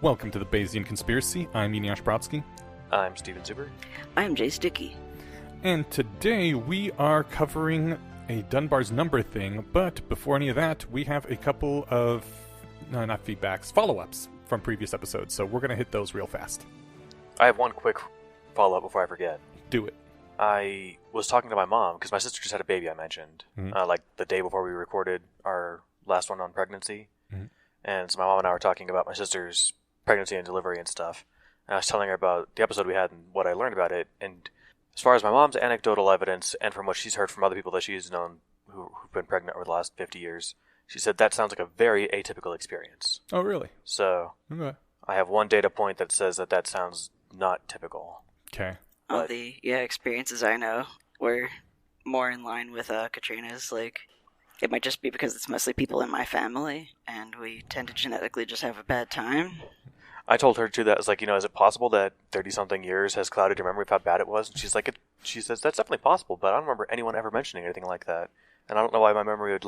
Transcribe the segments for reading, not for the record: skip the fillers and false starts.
Welcome to the Bayesian Conspiracy. I'm Eneasz Brodsky. I'm Steven Zuber. I'm Jay Sticky. And today we are covering a Dunbar's number thing, but before any of that, we have a couple of, not feedbacks, follow-ups from previous episodes, so we're going to hit those real fast. I have one quick follow-up before I forget. Do it. I was talking to my mom, because my sister just had a baby, I mentioned, like the day before we recorded our last one on pregnancy. Mm-hmm. And so my mom and I were talking about my sister's pregnancy and delivery and stuff. And I was telling her about the episode we had and what I learned about it. And as far as my mom's anecdotal evidence and from what she's heard from other people that she's known who've been pregnant over the last 50 years, she said that sounds like a very atypical experience. Oh, really? So Okay. I have one data point that says that sounds not typical. Okay. All the experiences I know were more in line with Katrina's. Like, it might just be because it's mostly people in my family, and we tend to genetically just have a bad time. I told her too that it's like, is it possible that 30-something years has clouded your memory of how bad it was? And she's like, she says that's definitely possible, but I don't remember anyone ever mentioning anything like that. And I don't know why my memory would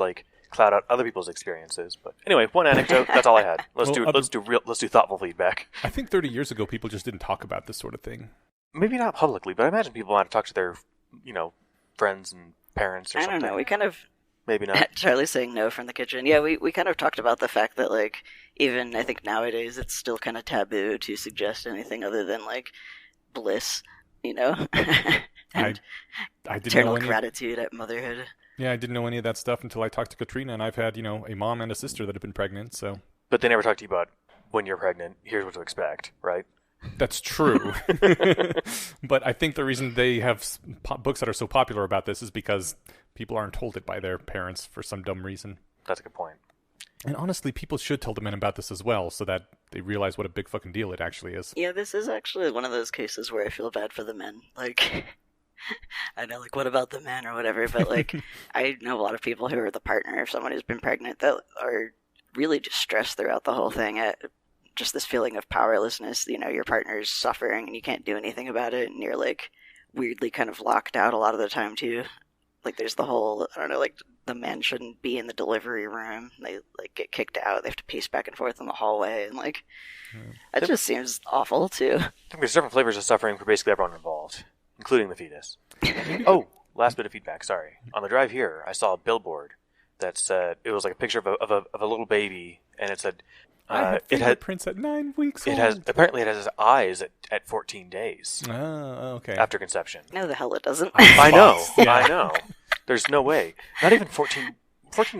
cloud out other people's experiences. But anyway, one anecdote. That's all I had. Let's do thoughtful feedback. I think 30 years ago people just didn't talk about this sort of thing. Maybe not publicly, but I imagine people might have talked to their, friends and parents or something. I don't know. We kind of... Maybe not. Charlie's saying no from the kitchen. Yeah, we kind of talked about the fact that, even I think nowadays it's still kind of taboo to suggest anything other than, bliss, and I didn't eternal know gratitude at motherhood. Yeah, I didn't know any of that stuff until I talked to Katrina, and I've had, a mom and a sister that have been pregnant, so... But they never talked to you about, when you're pregnant, here's what to expect, right? That's true. But I think the reason they have books that are so popular about this is because people aren't told it by their parents for some dumb reason. That's a good point. And honestly, people should tell the men about this as well, so that they realize what a big fucking deal it actually is. Yeah, this is actually one of those cases where I feel bad for the men. I know, what about the men or whatever, but, I know a lot of people who are the partner of someone who's been pregnant that are really distressed throughout the whole thing at just this feeling of powerlessness. Your partner's suffering and you can't do anything about it, and you're, weirdly kind of locked out a lot of the time, too. There's the whole, I don't know, the men shouldn't be in the delivery room. They, get kicked out. They have to pace back and forth in the hallway, and, that just seems awful, too. I think there's different flavors of suffering for basically everyone involved, including the fetus. Oh, last bit of feedback, sorry. On the drive here, I saw a billboard that said, it was a picture of a little baby, and it said, it had prints at 9 weeks old. Apparently it has eyes at 14 days. Oh, okay. After conception. No, the hell it doesn't. I know. Yeah. I know. There's no way. Not even 14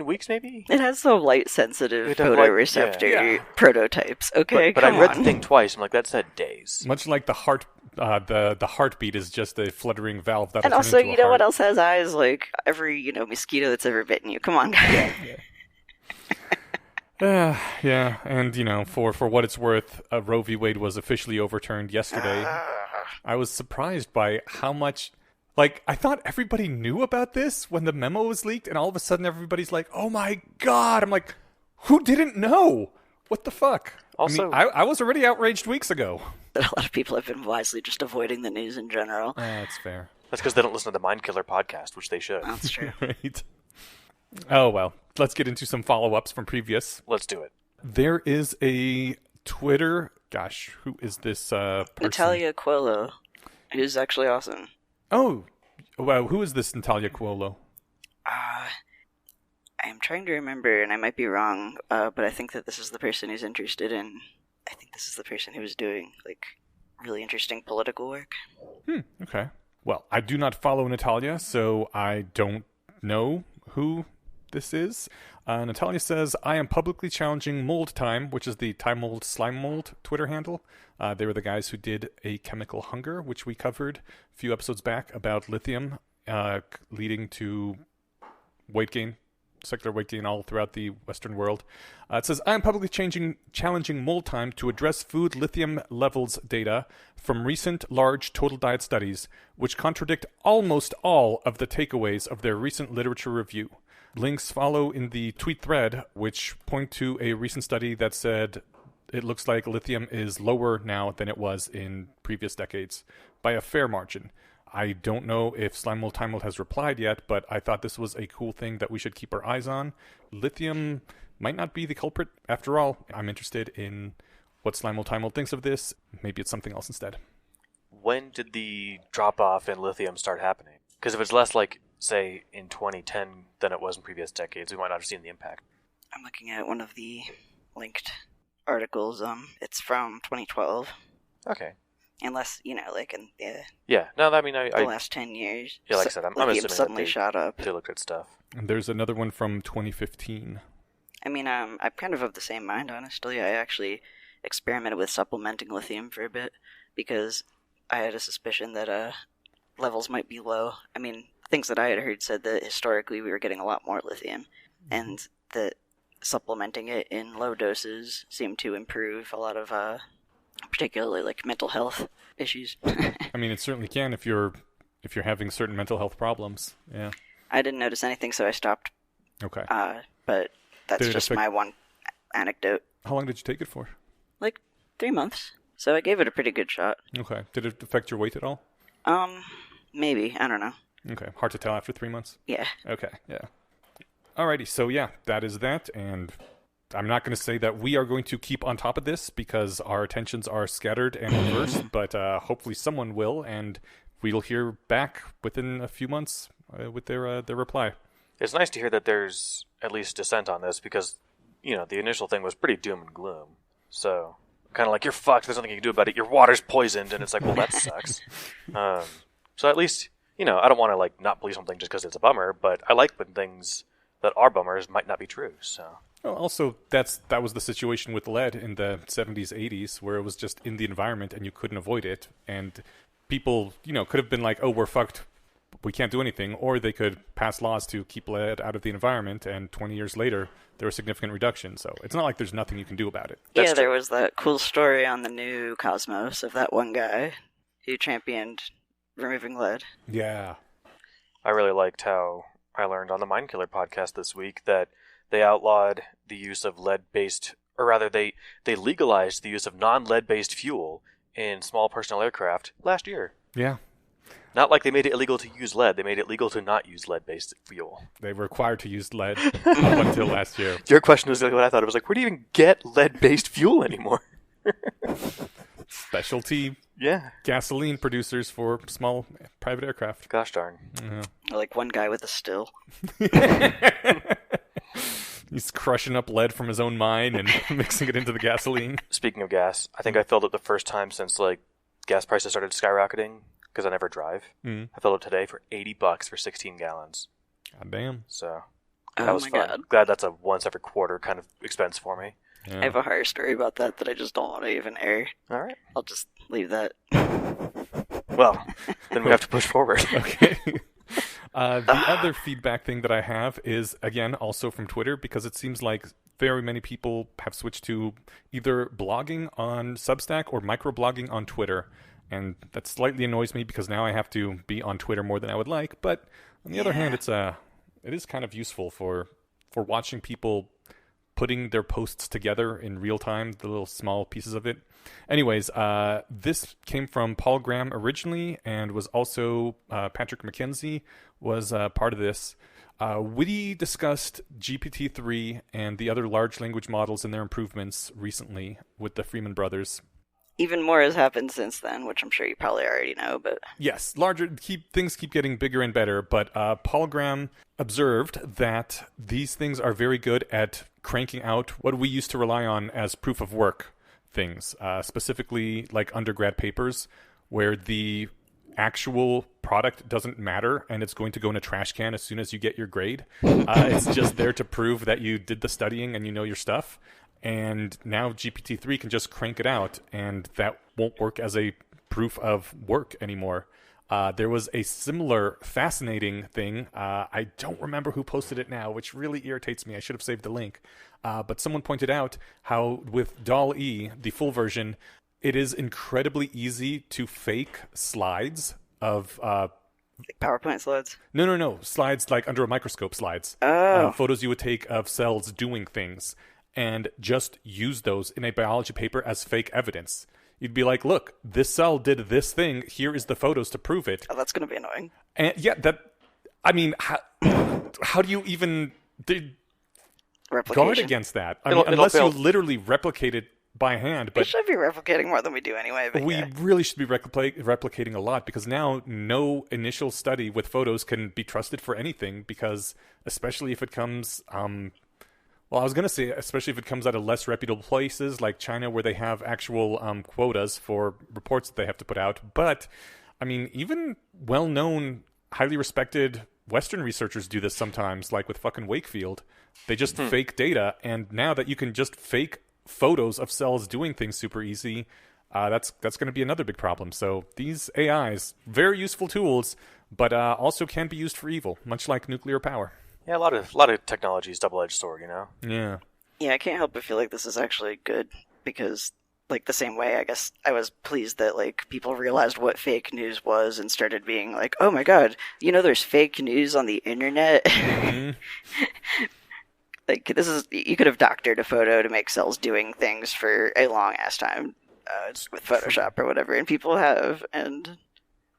weeks, maybe? It has some light-sensitive photoreceptor Yeah. prototypes. Okay, but I read the thing twice. I'm like, that said days. Much like the heart, the heartbeat is just a fluttering valve that'll and turn also, into a you know heart. what else has eyes? Every, mosquito that's ever bitten you. Come on, guys. Yeah, and for what it's worth, Roe v. Wade was officially overturned yesterday. I was surprised by how much, I thought everybody knew about this when the memo was leaked, and all of a sudden everybody's like, oh my god! I'm like, who didn't know? What the fuck? Also, I was already outraged weeks ago. But a lot of people have been wisely just avoiding the news in general. That's fair. That's because they don't listen to the Mind Killer podcast, which they should. That's true. Right. Oh, well. Let's get into some follow-ups from previous. Let's do it. There is a Twitter... Gosh, who is this person? Natalia Coelho, who's actually awesome. Oh, well, who is this Natalia Coelho? I'm trying to remember, and I might be wrong, but I think that this is the person who's interested in... I think this is the person who was doing, really interesting political work. Okay. Well, I do not follow Natalia, so I don't know who this is. Natalia says, I am publicly challenging Mold Time, which is the Time Mold Slime Mold Twitter handle. They were the guys who did A Chemical Hunger, which we covered a few episodes back about lithium leading to weight gain, secular weight gain all throughout the Western world. It says, I am publicly challenging Mold Time to address food lithium levels data from recent large total diet studies, which contradict almost all of the takeaways of their recent literature review. Links follow in the tweet thread, which point to a recent study that said it looks like lithium is lower now than it was in previous decades by a fair margin. I don't know if Slime Mold Time Mold has replied yet, but I thought this was a cool thing that we should keep our eyes on. Lithium might not be the culprit after all. I'm interested in what Slimel thinks of this. Maybe it's something else instead. When did the drop-off in lithium start happening? Because if it's less like, say, in 2010 than it was in previous decades, we might not have seen the impact. I'm looking at one of the linked articles. It's from 2012. Okay. Unless, like in the Yeah. No, I mean, the last 10 years. Yeah, like I said, I'm lithium assuming suddenly that shot up. they looked at stuff. And there's another one from 2015. I mean, I'm kind of the same mind, honestly. I actually experimented with supplementing lithium for a bit because I had a suspicion that levels might be low. I mean, things that I had heard said that historically we were getting a lot more lithium, and that supplementing it in low doses seemed to improve a lot of, particularly like mental health issues. I mean, it certainly can if you're having certain mental health problems. Yeah. I didn't notice anything, so I stopped. Okay. But that's just my one anecdote. How long did you take it for? Like 3 months. So I gave it a pretty good shot. Okay. Did it affect your weight at all? Maybe. I don't know. Okay. Hard to tell after 3 months? Yeah. Okay. Yeah. Alrighty. So yeah, that is that. And I'm not going to say that we are going to keep on top of this because our attentions are scattered and diverse, but hopefully someone will, and we'll hear back within a few months with their reply. It's nice to hear that there's at least dissent on this because, the initial thing was pretty doom and gloom. So, kind of like, you're fucked, there's nothing you can do about it, your water's poisoned, and it's like, well, that sucks. So at least, I don't want to, not believe something just because it's a bummer, but I like when things that are bummers might not be true, so... Well, also, that was the situation with lead in the 70s, 80s, where it was just in the environment and you couldn't avoid it, and people, could have been like, oh, we're fucked, we can't do anything, or they could pass laws to keep lead out of the environment, and 20 years later, there was significant reduction. So it's not like there's nothing you can do about it. Yeah, there was that cool story on the new Cosmos of that one guy who championed removing lead. Yeah. I really liked how I learned on the Mind Killer podcast this week that they outlawed the use of lead-based, or rather, they legalized the use of non-lead-based fuel in small personal aircraft last year. Yeah. Not like they made it illegal to use lead. They made it legal to not use lead-based fuel. They were required to use lead up until last year. Your question was really what I thought. It was like, where do you even get lead-based fuel anymore? Specialty Yeah. gasoline producers for small private aircraft. Gosh darn. Yeah. Like one guy with a still. He's crushing up lead from his own mine and mixing it into the gasoline. Speaking of gas, I think I filled it the first time since gas prices started skyrocketing because I never drive. Mm. I filled it today for $80 for 16 gallons. God damn. So Oh that was my fun. God. Glad that's a once every quarter kind of expense for me. Yeah. I have a horror story about that I just don't want to even air. All right. I'll just leave that. Well, then we have to push forward. Okay. The other feedback thing that I have is, again, also from Twitter, because it seems like very many people have switched to either blogging on Substack or microblogging on Twitter. And that slightly annoys me because now I have to be on Twitter more than I would like. But on the other hand, it is kind of useful for watching people putting their posts together in real time, the little small pieces of it. Anyways, this came from Paul Graham originally, and was also Patrick McKenzie was part of this. We discussed GPT-3 and the other large language models and their improvements recently with the Freeman brothers. Even more has happened since then, which I'm sure you probably already know, but... Yes, things keep getting bigger and better, but Paul Graham observed that these things are very good at cranking out what we used to rely on as proof of work things, specifically like undergrad papers, where the actual product doesn't matter and it's going to go in a trash can as soon as you get your grade. It's just there to prove that you did the studying and you know your stuff. And now GPT-3 can just crank it out, and that won't work as a proof of work anymore. There was a similar fascinating thing. I don't remember who posted it now, which really irritates me. I should have saved the link. But someone pointed out how with DALL-E, the full version, it is incredibly easy to fake slides of... Like PowerPoint slides? No. Slides like under a microscope slides. Oh. Photos you would take of cells doing things. And just use those in a biology paper as fake evidence. You'd be like, look, this cell did this thing. Here is the photos to prove it. Oh, that's going to be annoying. And yeah, how do you even guard against that? I mean, unless you literally replicated by hand, We but should be replicating more than we do anyway. But we really should be replicating a lot, because now no initial study with photos can be trusted for anything, because especially if it comes, well, I was going to say, especially if it comes out of less reputable places like China, where they have actual quotas for reports that they have to put out. But, I mean, even well-known, highly respected Western researchers do this sometimes, like with fucking Wakefield. They just fake data, and now that you can just fake photos of cells doing things super easy, that's going to be another big problem. So these AIs, very useful tools, but also can be used for evil, much like nuclear power. Yeah, a lot of technology is double-edged sword, you know? Yeah. Yeah, I can't help but feel like this is actually good, because, like, the same way, I guess I was pleased that, like, people realized what fake news was and started being like, oh my god, you know there's fake news on the internet? Mm-hmm. Like, you could have doctored a photo to make cells doing things for a long-ass time with Photoshop or whatever, and people have, and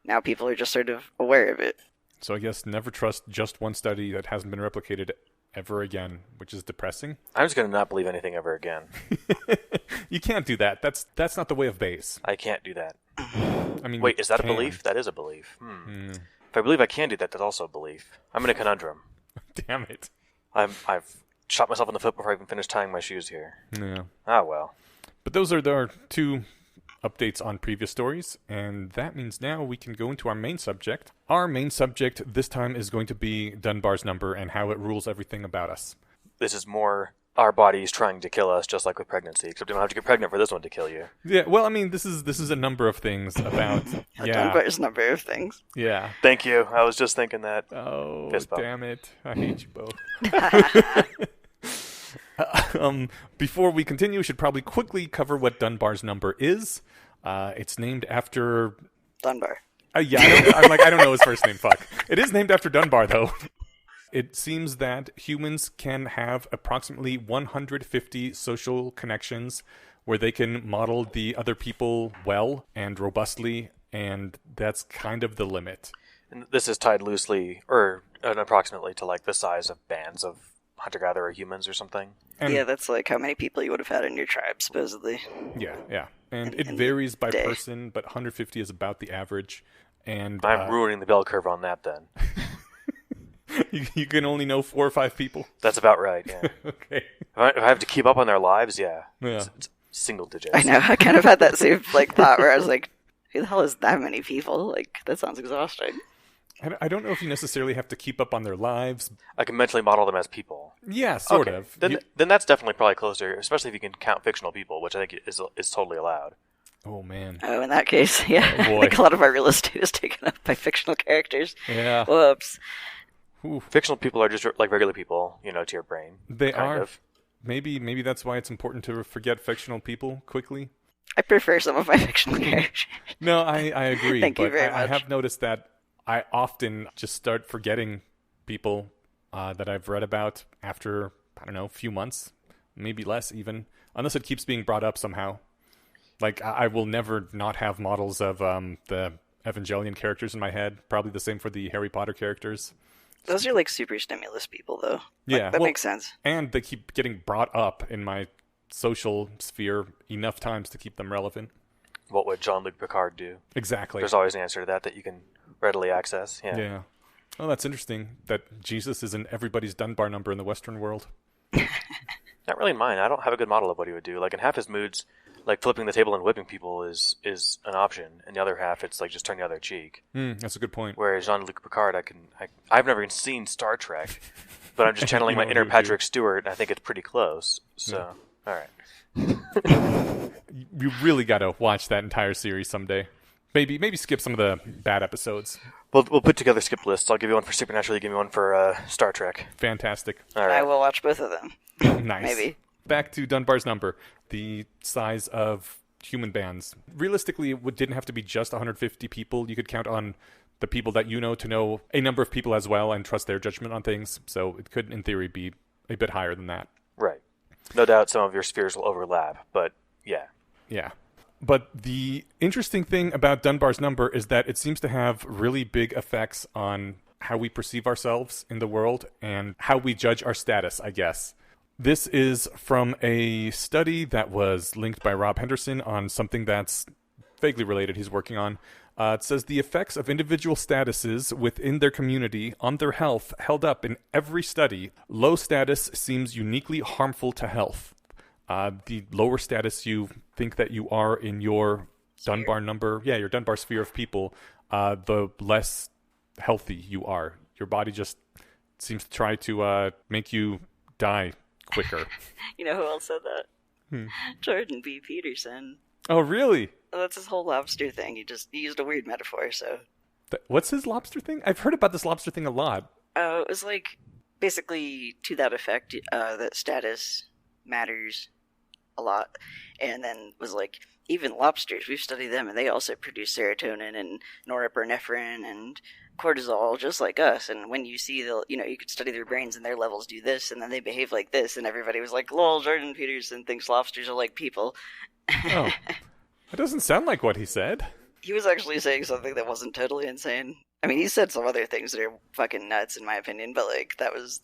now people are just sort of aware of it. So I guess never trust just one study that hasn't been replicated ever again, which is depressing. I'm just going to not believe anything ever again. You can't do that. That's not the way of Bayes. I can't do that. I mean, Wait, is that can. a belief? That is a belief. If I believe I can do that, that's also a belief. I'm in a conundrum. Damn it. I've shot myself in the foot before I even finished tying my shoes here. Yeah. Ah, well. But those are our two updates on previous stories, and that means now we can go into our main subject. Our main subject this time is going to be Dunbar's number and how it rules everything about us. This is more our bodies trying to kill us, just like with pregnancy, except you don't have to get pregnant for this one to kill you. Yeah, well, I mean, this is a number of things about... Dunbar's number of things. Yeah. Thank you. I was just thinking that. Oh, Fist bump. damn it. I hate you both. Before we continue, we should probably quickly cover what Dunbar's number is. It's named after... Dunbar. Yeah, I don't know his first name, fuck. It is named after Dunbar, though. It seems that humans can have approximately 150 social connections where they can model the other people well and robustly, and that's kind of the limit. And this is tied loosely, or approximately, to like the size of bands of hunter-gatherer humans or something. And Yeah, that's like how many people you would have had in your tribe, supposedly. yeah. And it in varies by day. person, but 150 is about the average. And I'm ruining the bell curve on that then. you can only know 4 or 5 people. That's about right, yeah. Okay. If I have to keep up on their lives, yeah. Yeah. It's single digits. I know, I kind of had that same like thought where I was like, who the hell is that many people? Like, that sounds exhausting. I don't know if you necessarily have to keep up on their lives. I can mentally model them as people. Yeah, sort Okay. of. Then that's definitely probably closer, especially if you can count fictional people, which I think is totally allowed. Oh, man. Oh, in that case, yeah. Oh, boy. Like a lot of our real estate is taken up by fictional characters. Yeah. Whoops. Oof. Fictional people are just like regular people, to your brain. They kind are. of. Maybe that's why it's important to forget fictional people quickly. I prefer some of my fictional characters. No, I agree. Thank you but very I much. have noticed that I often just start forgetting people that I've read about after, I don't know, a few months, maybe less even, unless it keeps being brought up somehow. Like, I will never not have models of the Evangelion characters in my head. Probably the same for the Harry Potter characters. Those are like super stimulus people, though. Yeah, That well, makes sense. And they keep getting brought up in my social sphere enough times to keep them relevant. What would Jean-Luc Picard do? Exactly. There's always an answer to that you can readily access. Yeah. Yeah. Oh, that's interesting that Jesus is in everybody's Dunbar number in the Western world. Not really mine. I don't have a good model of what he would do. Like in half his moods, like flipping the table and whipping people is an option. In the other half, it's like just turning the other cheek. That's a good point. Whereas Jean-Luc Picard, I've never even seen Star Trek, but I'm just channeling my You know inner who Patrick Stewart, and I think it's pretty close. So, all right. You really got to watch that entire series someday. Maybe skip some of the bad episodes. We'll put together skip lists. I'll give you one for Supernatural. You give me one for Star Trek. Fantastic. All I right. will watch both of them. Nice. Maybe. Back to Dunbar's number, the size of human bands. Realistically, it didn't have to be just 150 people. You could count on the people that you know to know a number of people as well and trust their judgment on things. So it could, in theory, be a bit higher than that. Right. No doubt some of your spheres will overlap, but yeah. Yeah. But the interesting thing about Dunbar's number is that it seems to have really big effects on how we perceive ourselves in the world and how we judge our status, I guess. This is from a study that was linked by Rob Henderson on something that's vaguely related he's working on. It says the effects of individual statuses within their community on their health held up in every study. Low status seems uniquely harmful to health. The lower status you think that you are in your Dunbar number, your Dunbar sphere of people, the less healthy you are. Your body just seems to try to make you die quicker. You know who else said that? Jordan B. Peterson. Oh, really? That's his whole lobster thing. He used a weird metaphor, so... What's his lobster thing? I've heard about this lobster thing a lot. It was like, basically, to that effect, that status matters a lot. And then was like, even lobsters, we've studied them, and they also produce serotonin and norepinephrine and cortisol, just like us. And when you see you could study their brains and their levels do this, and then they behave like this, and everybody was like, lol, Jordan Peterson thinks lobsters are like people. Oh, that doesn't sound like what he said. He was actually saying something that wasn't totally insane. I mean, he said some other things that are fucking nuts, in my opinion, but like that was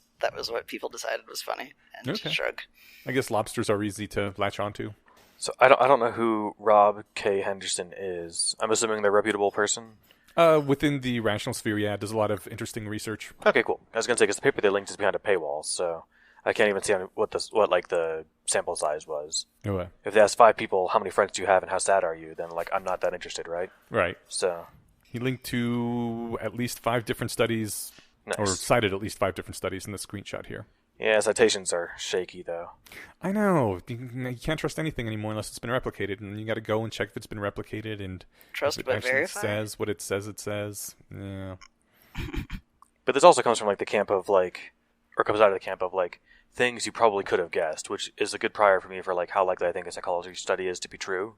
what people decided was funny, and okay. Shrug. I guess lobsters are easy to latch onto. So I don't know who Rob K. Henderson is. I'm assuming they're a reputable person. Within the rational sphere, yeah, does a lot of interesting research. Okay, cool. I was gonna say because the paper they linked is behind a paywall, so I can't even see what the sample size was. Okay. If they ask 5 people how many friends do you have and how sad are you, then like I'm not that interested, right? Right. So he linked to at least 5 different studies, or cited at least 5 different studies in the screenshot here. Yeah, citations are shaky though. I know. You can't trust anything anymore unless it's been replicated, and you got to go and check if it's been replicated and trust if it but actually verify. says what it says. It says. Yeah. But this also comes from like the camp of like, or comes out of the camp of like things you probably could have guessed, which is a good prior for me for like how likely I think a psychology study is to be true.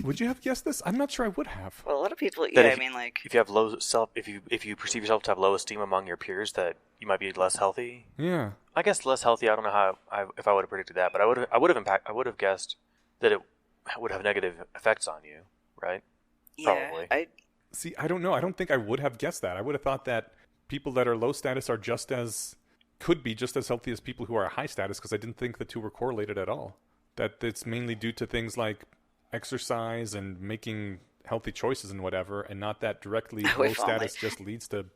Would you have guessed this? I'm not sure I would have. Well, a lot of people, That yeah, if- I mean, like, If you have low self, if you perceive yourself to have low esteem among your peers, that you might be less healthy. Yeah. I guess less healthy. I don't know if I would have predicted that, but I would have guessed that it would have negative effects on you, right? yeah, Probably. See, I don't know. I don't think I would have guessed that. I would have thought that people that are low status are could be just as healthy as people who are high status, because I didn't think the two were correlated at all. That it's mainly due to things like exercise and making healthy choices and whatever, and not that directly Oh, low if only. status just leads to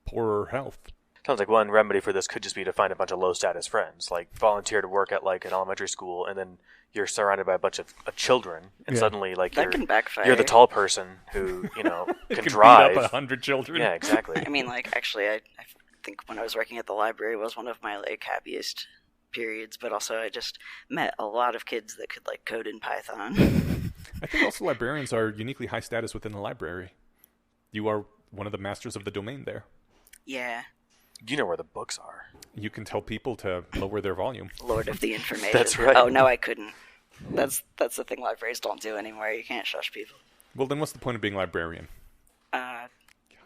poorer health. Sounds like one remedy for this could just be to find a bunch of low status friends, like volunteer to work at like an elementary school, and then you're surrounded by a bunch of children, and Yeah. suddenly like that can backfire. you're the tall person who can Can drive. beat up 100 children. Yeah, exactly. I mean, like, actually, I think when I was working at the library was one of my, like, happiest periods, but also I just met a lot of kids that could, like, code in Python. I think also librarians are uniquely high status within the library. You are one of the masters of the domain there. Yeah. You know where the books are. You can tell people to lower their volume. Lord of the information. That's right. Oh, no, I couldn't. That's the thing libraries don't do anymore. You can't shush people. Well, then what's the point of being a librarian? I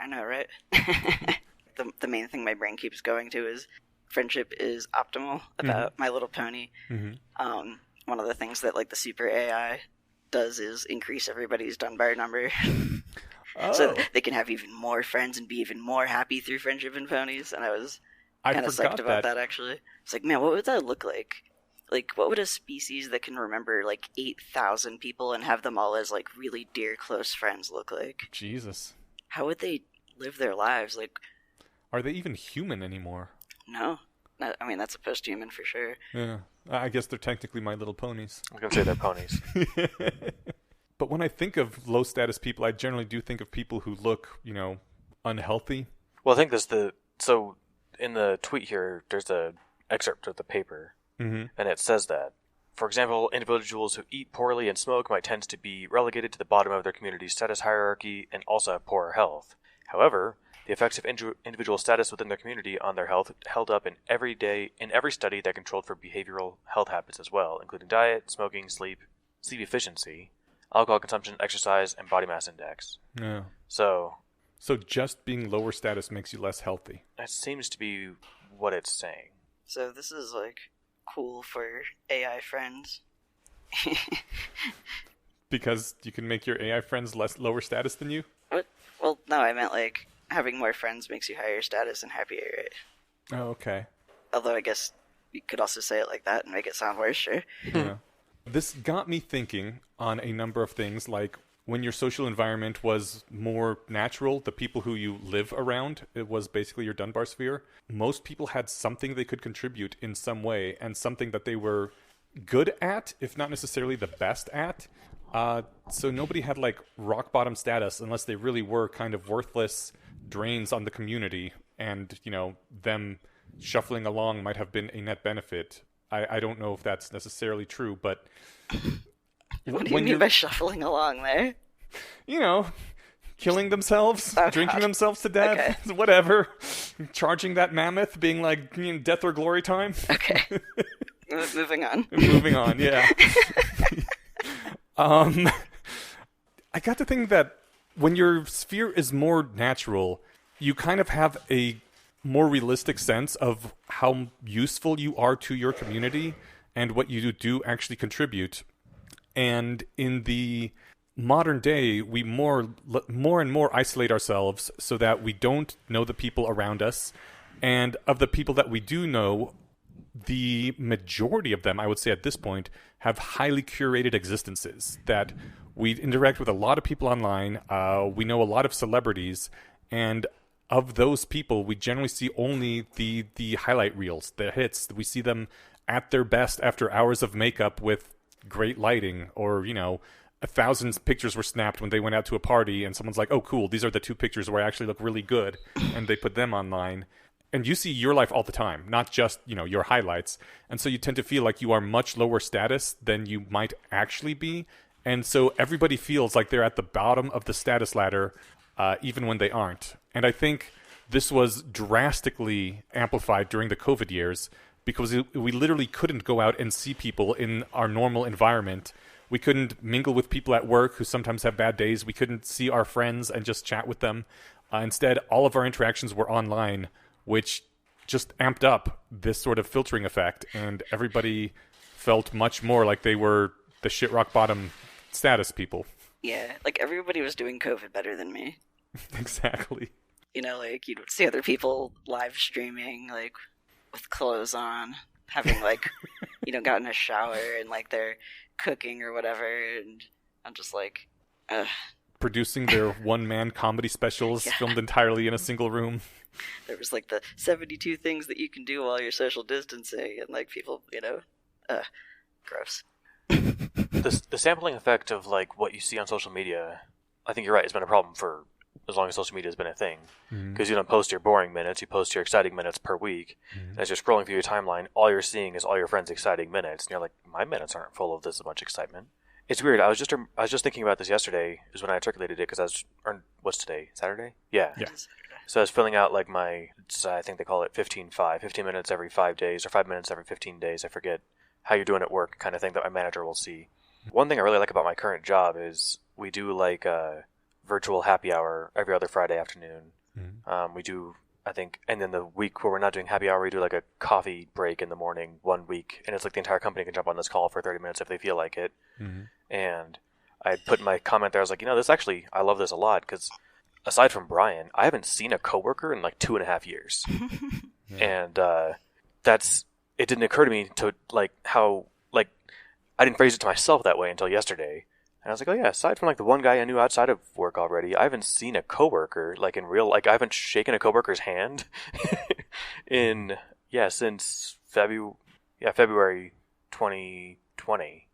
know, right? the main thing my brain keeps going to is friendship is optimal about My Little Pony. Mm-hmm. One of the things that, like, the super AI does is increase everybody's Dunbar number. Oh. So they can have even more friends and be even more happy through friendship and ponies. And I was kind of psyched about that, actually. It's like, man, what would that look like? Like, what would a species that can remember, like, 8,000 people and have them all as, like, really dear, close friends look like? Jesus. How would they live their lives? Like, Are they even human anymore? no. I mean, that's a post-human for sure. Yeah. I guess they're technically My Little Ponies. I was gonna say they're ponies. But when I think of low status people, I generally do think of people who look, unhealthy. Well, I think so in the tweet here, there's a excerpt of the paper, and it says that, for example, individuals who eat poorly and smoke might tend to be relegated to the bottom of their community's status hierarchy and also have poorer health. However, the effects of individual status within their community on their health held up in every study that controlled for behavioral health habits as well, including diet, smoking, sleep efficiency, alcohol consumption, exercise, and body mass index. Yeah. So just being lower status makes you less healthy. that seems to be what it's saying. So this is, like, cool for AI friends. Because you can make your AI friends lower status than you? What? Well, no, I meant, like, having more friends makes you higher status and happier, right? Oh, okay. Although I guess you could also say it like that and make it sound worse, sure. Yeah. This got me thinking on a number of things, like when your social environment was more natural, the people who you live around, it was basically your Dunbar sphere. Most people had something they could contribute in some way, and something that they were good at, if not necessarily the best at. So nobody had like rock bottom status unless they really were kind of worthless drains on the community, and them shuffling along might have been a net benefit. I don't know if that's necessarily true, but what do you mean by shuffling along there? Killing themselves, drinking themselves to death, whatever. Charging that mammoth, being like death or glory time. Okay. Moving on. Moving on, yeah. I got to think that when your sphere is more natural, you kind of have a more realistic sense of how useful you are to your community and what you do actually contribute. And in the modern day, we more and more isolate ourselves so that we don't know the people around us. And of the people that we do know, the majority of them, I would say at this point, have highly curated existences. That we interact with a lot of people online. We know a lot of celebrities, and of those people, we generally see only the highlight reels, the hits. We see them at their best after hours of makeup with great lighting, or 1,000 pictures were snapped when they went out to a party, and someone's like, "Oh, cool! These are the 2 pictures where I actually look really good," and they put them online. And you see your life all the time, not just, your highlights. And so you tend to feel like you are much lower status than you might actually be. And so everybody feels like they're at the bottom of the status ladder, even when they aren't. And I think this was drastically amplified during the COVID years, because we literally couldn't go out and see people in our normal environment. We couldn't mingle with people at work who sometimes have bad days. We couldn't see our friends and just chat with them. Instead, all of our interactions were online, which just amped up this sort of filtering effect, and everybody felt much more like they were the shit rock bottom status people. Yeah, like everybody was doing COVID better than me. Exactly. Like you'd see other people live streaming, like with clothes on, having like, gotten a shower, and like they're cooking or whatever, and I'm just like, producing their one-man comedy specials filmed entirely in a single room. There was like the 72 things that you can do while you're social distancing, and like people, gross. The sampling effect of like what you see on social media, I think you're right, has been a problem for as long as social media has been a thing. Because you don't post your boring minutes, you post your exciting minutes per week. And as you're scrolling through your timeline, all you're seeing is all your friends' exciting minutes, and you're like, my minutes aren't full of this much excitement. It's weird. I was just thinking about this yesterday, is when I articulated it, because what's today? Saturday? Yeah. So I was filling out like I think they call it 15 minutes every 5 days, or 5 minutes every 15 days. I forget how you're doing at work, kind of thing that my manager will see. One thing I really like about my current job is we do like a virtual happy hour every other Friday afternoon. We do, I think, and then the week where we're not doing happy hour, we do like a coffee break in the morning 1 week, and it's like the entire company can jump on this call for 30 minutes if they feel like it. And I put in my comment there, I was like, this actually, I love this a lot, because aside from Brian, I haven't seen a coworker in like 2.5 years. And it didn't occur to me to like how, like, I didn't phrase it to myself that way until yesterday. And I was like, oh yeah, aside from like the one guy I knew outside of work already, I haven't seen a coworker like in real, like I haven't shaken a coworker's hand since February 2020.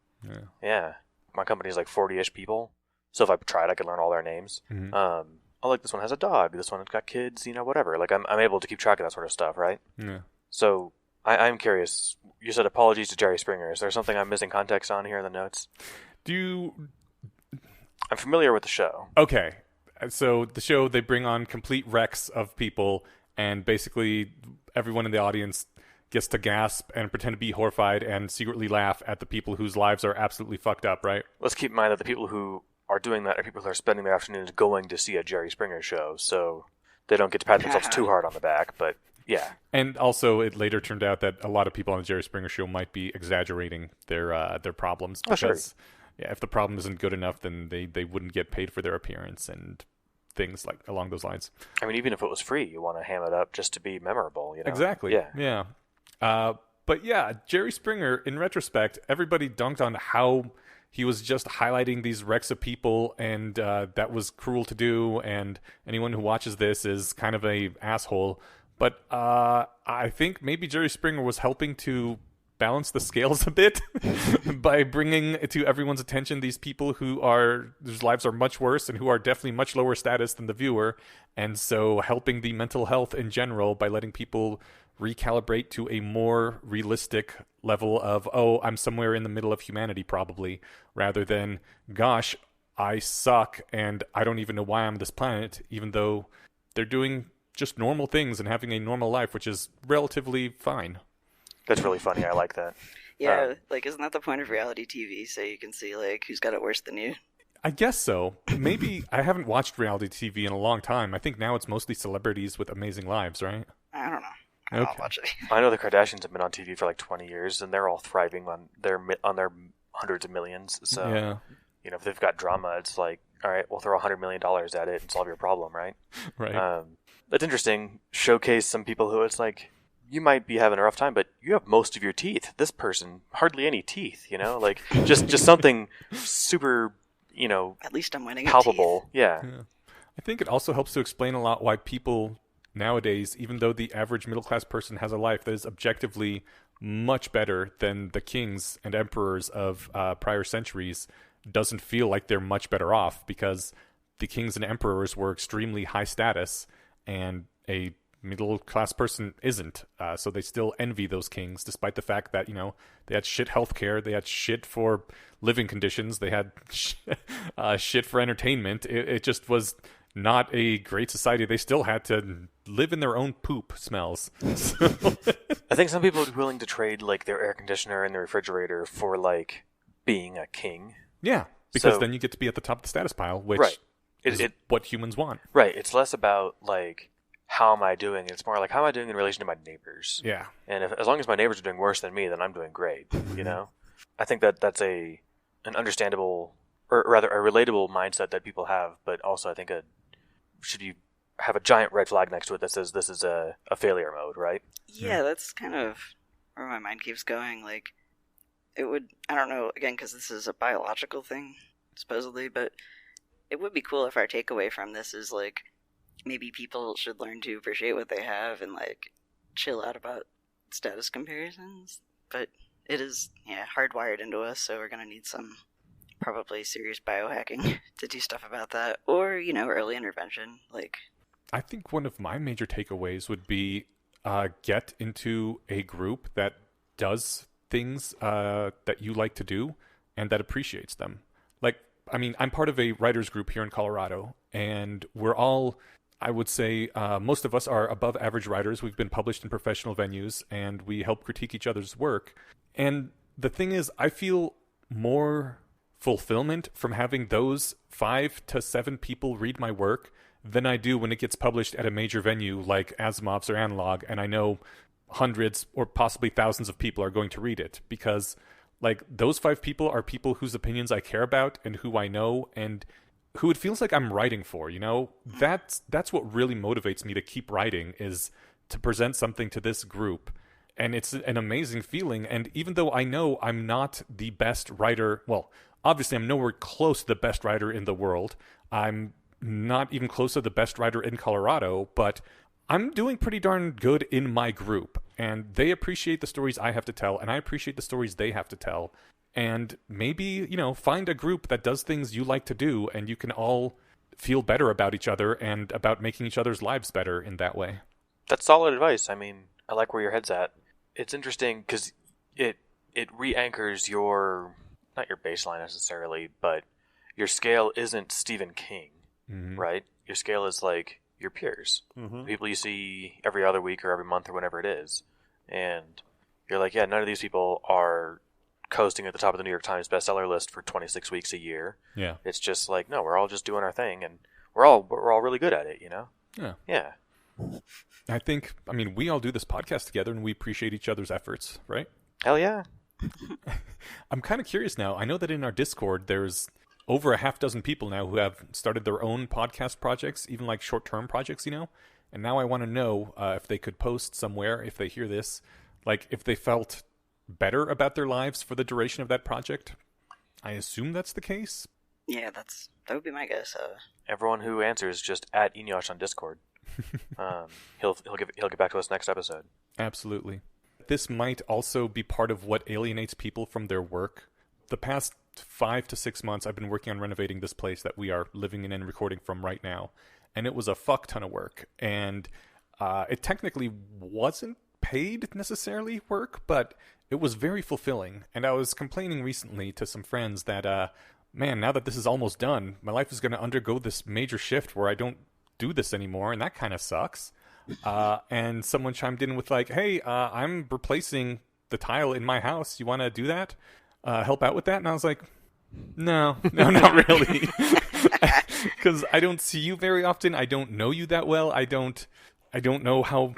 Yeah. My company's like 40-ish people. So if I tried, I could learn all their names. Like this one has a dog, this one's got kids, whatever. Like I'm able to keep track of that sort of stuff, right? Yeah. So I'm curious. You said apologies to Jerry Springer. Is there something I'm missing context on here in the notes? I'm familiar with the show. Okay. So the show, they bring on complete wrecks of people, and basically everyone in the audience gets to gasp and pretend to be horrified and secretly laugh at the people whose lives are absolutely fucked up, right? Let's keep in mind that the people who are doing that are people who are spending their afternoons going to see a Jerry Springer show, so they don't get to pat themselves too hard on the back, but yeah. And also, it later turned out that a lot of people on the Jerry Springer show might be exaggerating their problems, because if the problem isn't good enough, then they wouldn't get paid for their appearance and things like along those lines. I mean, even if it was free, you want to ham it up just to be memorable, Exactly. Yeah. But yeah, Jerry Springer, in retrospect, everybody dunked on how he was just highlighting these wrecks of people, and that was cruel to do, and anyone who watches this is kind of a asshole. But I think maybe Jerry Springer was helping to balance the scales a bit by bringing to everyone's attention these people whose lives are much worse and who are definitely much lower status than the viewer, and so helping the mental health in general by letting people recalibrate to a more realistic level of, oh, I'm somewhere in the middle of humanity probably, rather than, gosh, I suck and I don't even know why I'm on this planet, even though they're doing just normal things and having a normal life, which is relatively fine. That's really funny. I like that. Yeah, isn't that the point of reality TV? So you can see, who's got it worse than you? I guess so. Maybe I haven't watched reality TV in a long time. I think now it's mostly celebrities with amazing lives, right? I don't know. I don't watch it. I know the Kardashians have been on TV for 20 years, and they're all thriving on their hundreds of millions. So, yeah. If they've got drama, it's all right, we'll throw $100 million at it and solve your problem, right? Right. That's interesting. Showcase some people who it's you might be having a rough time, but you have most of your teeth. This person, hardly any teeth, just something super, at least I'm winning palpable. Yeah. I think it also helps to explain a lot why people nowadays, even though the average middle-class person has a life that is objectively much better than the kings and emperors of prior centuries, doesn't feel like they're much better off, because the kings and emperors were extremely high status and a middle-class person isn't. So they still envy those kings, despite the fact that, they had shit healthcare, they had shit for living conditions, they had shit for entertainment. It just was not a great society. They still had to live in their own poop smells. I think some people are willing to trade their air conditioner and their refrigerator for being a king. Yeah, because then you get to be at the top of the status pile, which is what humans want. Right. It's less about how am I doing? It's more how am I doing in relation to my neighbors? Yeah. And as long as my neighbors are doing worse than me, then I'm doing great. I think that's an understandable, or rather a relatable mindset that people have, but also I think should you have a giant red flag next to it that says this is a failure mode, right? Yeah, that's kind of where my mind keeps going. It would, I don't know, again, because this is a biological thing, supposedly, but it would be cool if our takeaway from this is, maybe people should learn to appreciate what they have and, chill out about status comparisons. But it is, hardwired into us, so we're going to need some probably serious biohacking to do stuff about that. Or, early intervention, I think one of my major takeaways would be get into a group that does things that you like to do and that appreciates them. I'm part of a writers group here in Colorado, and we're all, I would say, most of us are above average writers. We've been published in professional venues, and we help critique each other's work. And the thing is, I feel more fulfillment from having those 5 to 7 people read my work than I do when it gets published at a major venue like Asimov's or Analog, and I know hundreds or possibly thousands of people are going to read it, because those 5 people are people whose opinions I care about and who I know and who it feels like I'm writing for, That's what really motivates me to keep writing, is to present something to this group. And it's an amazing feeling. And even though I know I'm not the best writer, well, obviously I'm nowhere close to the best writer in the world. I'm not even close to the best writer in Colorado, but I'm doing pretty darn good in my group, and they appreciate the stories I have to tell, and I appreciate the stories they have to tell. And maybe, find a group that does things you like to do, and you can all feel better about each other and about making each other's lives better in that way. That's solid advice. I like where your head's at. It's interesting because it re-anchors not your baseline necessarily, but your scale isn't Stephen King, right? Your scale is your peers, people you see every other week or every month or whenever it is, and you're none of these people are coasting at the top of the New York Times bestseller list for 26 weeks a year. Yeah, it's just no, we're all just doing our thing, and we're all really good at it, Yeah. I think, we all do this podcast together, and we appreciate each other's efforts, right? Hell yeah. I'm kind of curious now. I know that in our Discord, there's over a half dozen people now who have started their own podcast projects, even short-term projects, And now I want to know if they could post somewhere, if they hear this, Like, if they felt better about their lives for the duration of that project, I assume that's the case. Yeah, that would be my guess. Everyone who answers, just at Inyosh on Discord. He'll get back to us next episode. Absolutely. This might also be part of what alienates people from their work. The past 5 to 6 months, I've been working on renovating this place that we are living in and recording from right now. And it was a fuck ton of work. And it technically wasn't paid necessarily work, but it was very fulfilling. And I was complaining recently to some friends that, man, now that this is almost done, my life is going to undergo this major shift where I don't do this anymore, and that kind of sucks. And someone chimed in with like, hey, I'm replacing the tile in my house. You want to do that? Help out with that? And I was like, no, not really. Because I don't see you very often. I don't know you that well. I don't know how,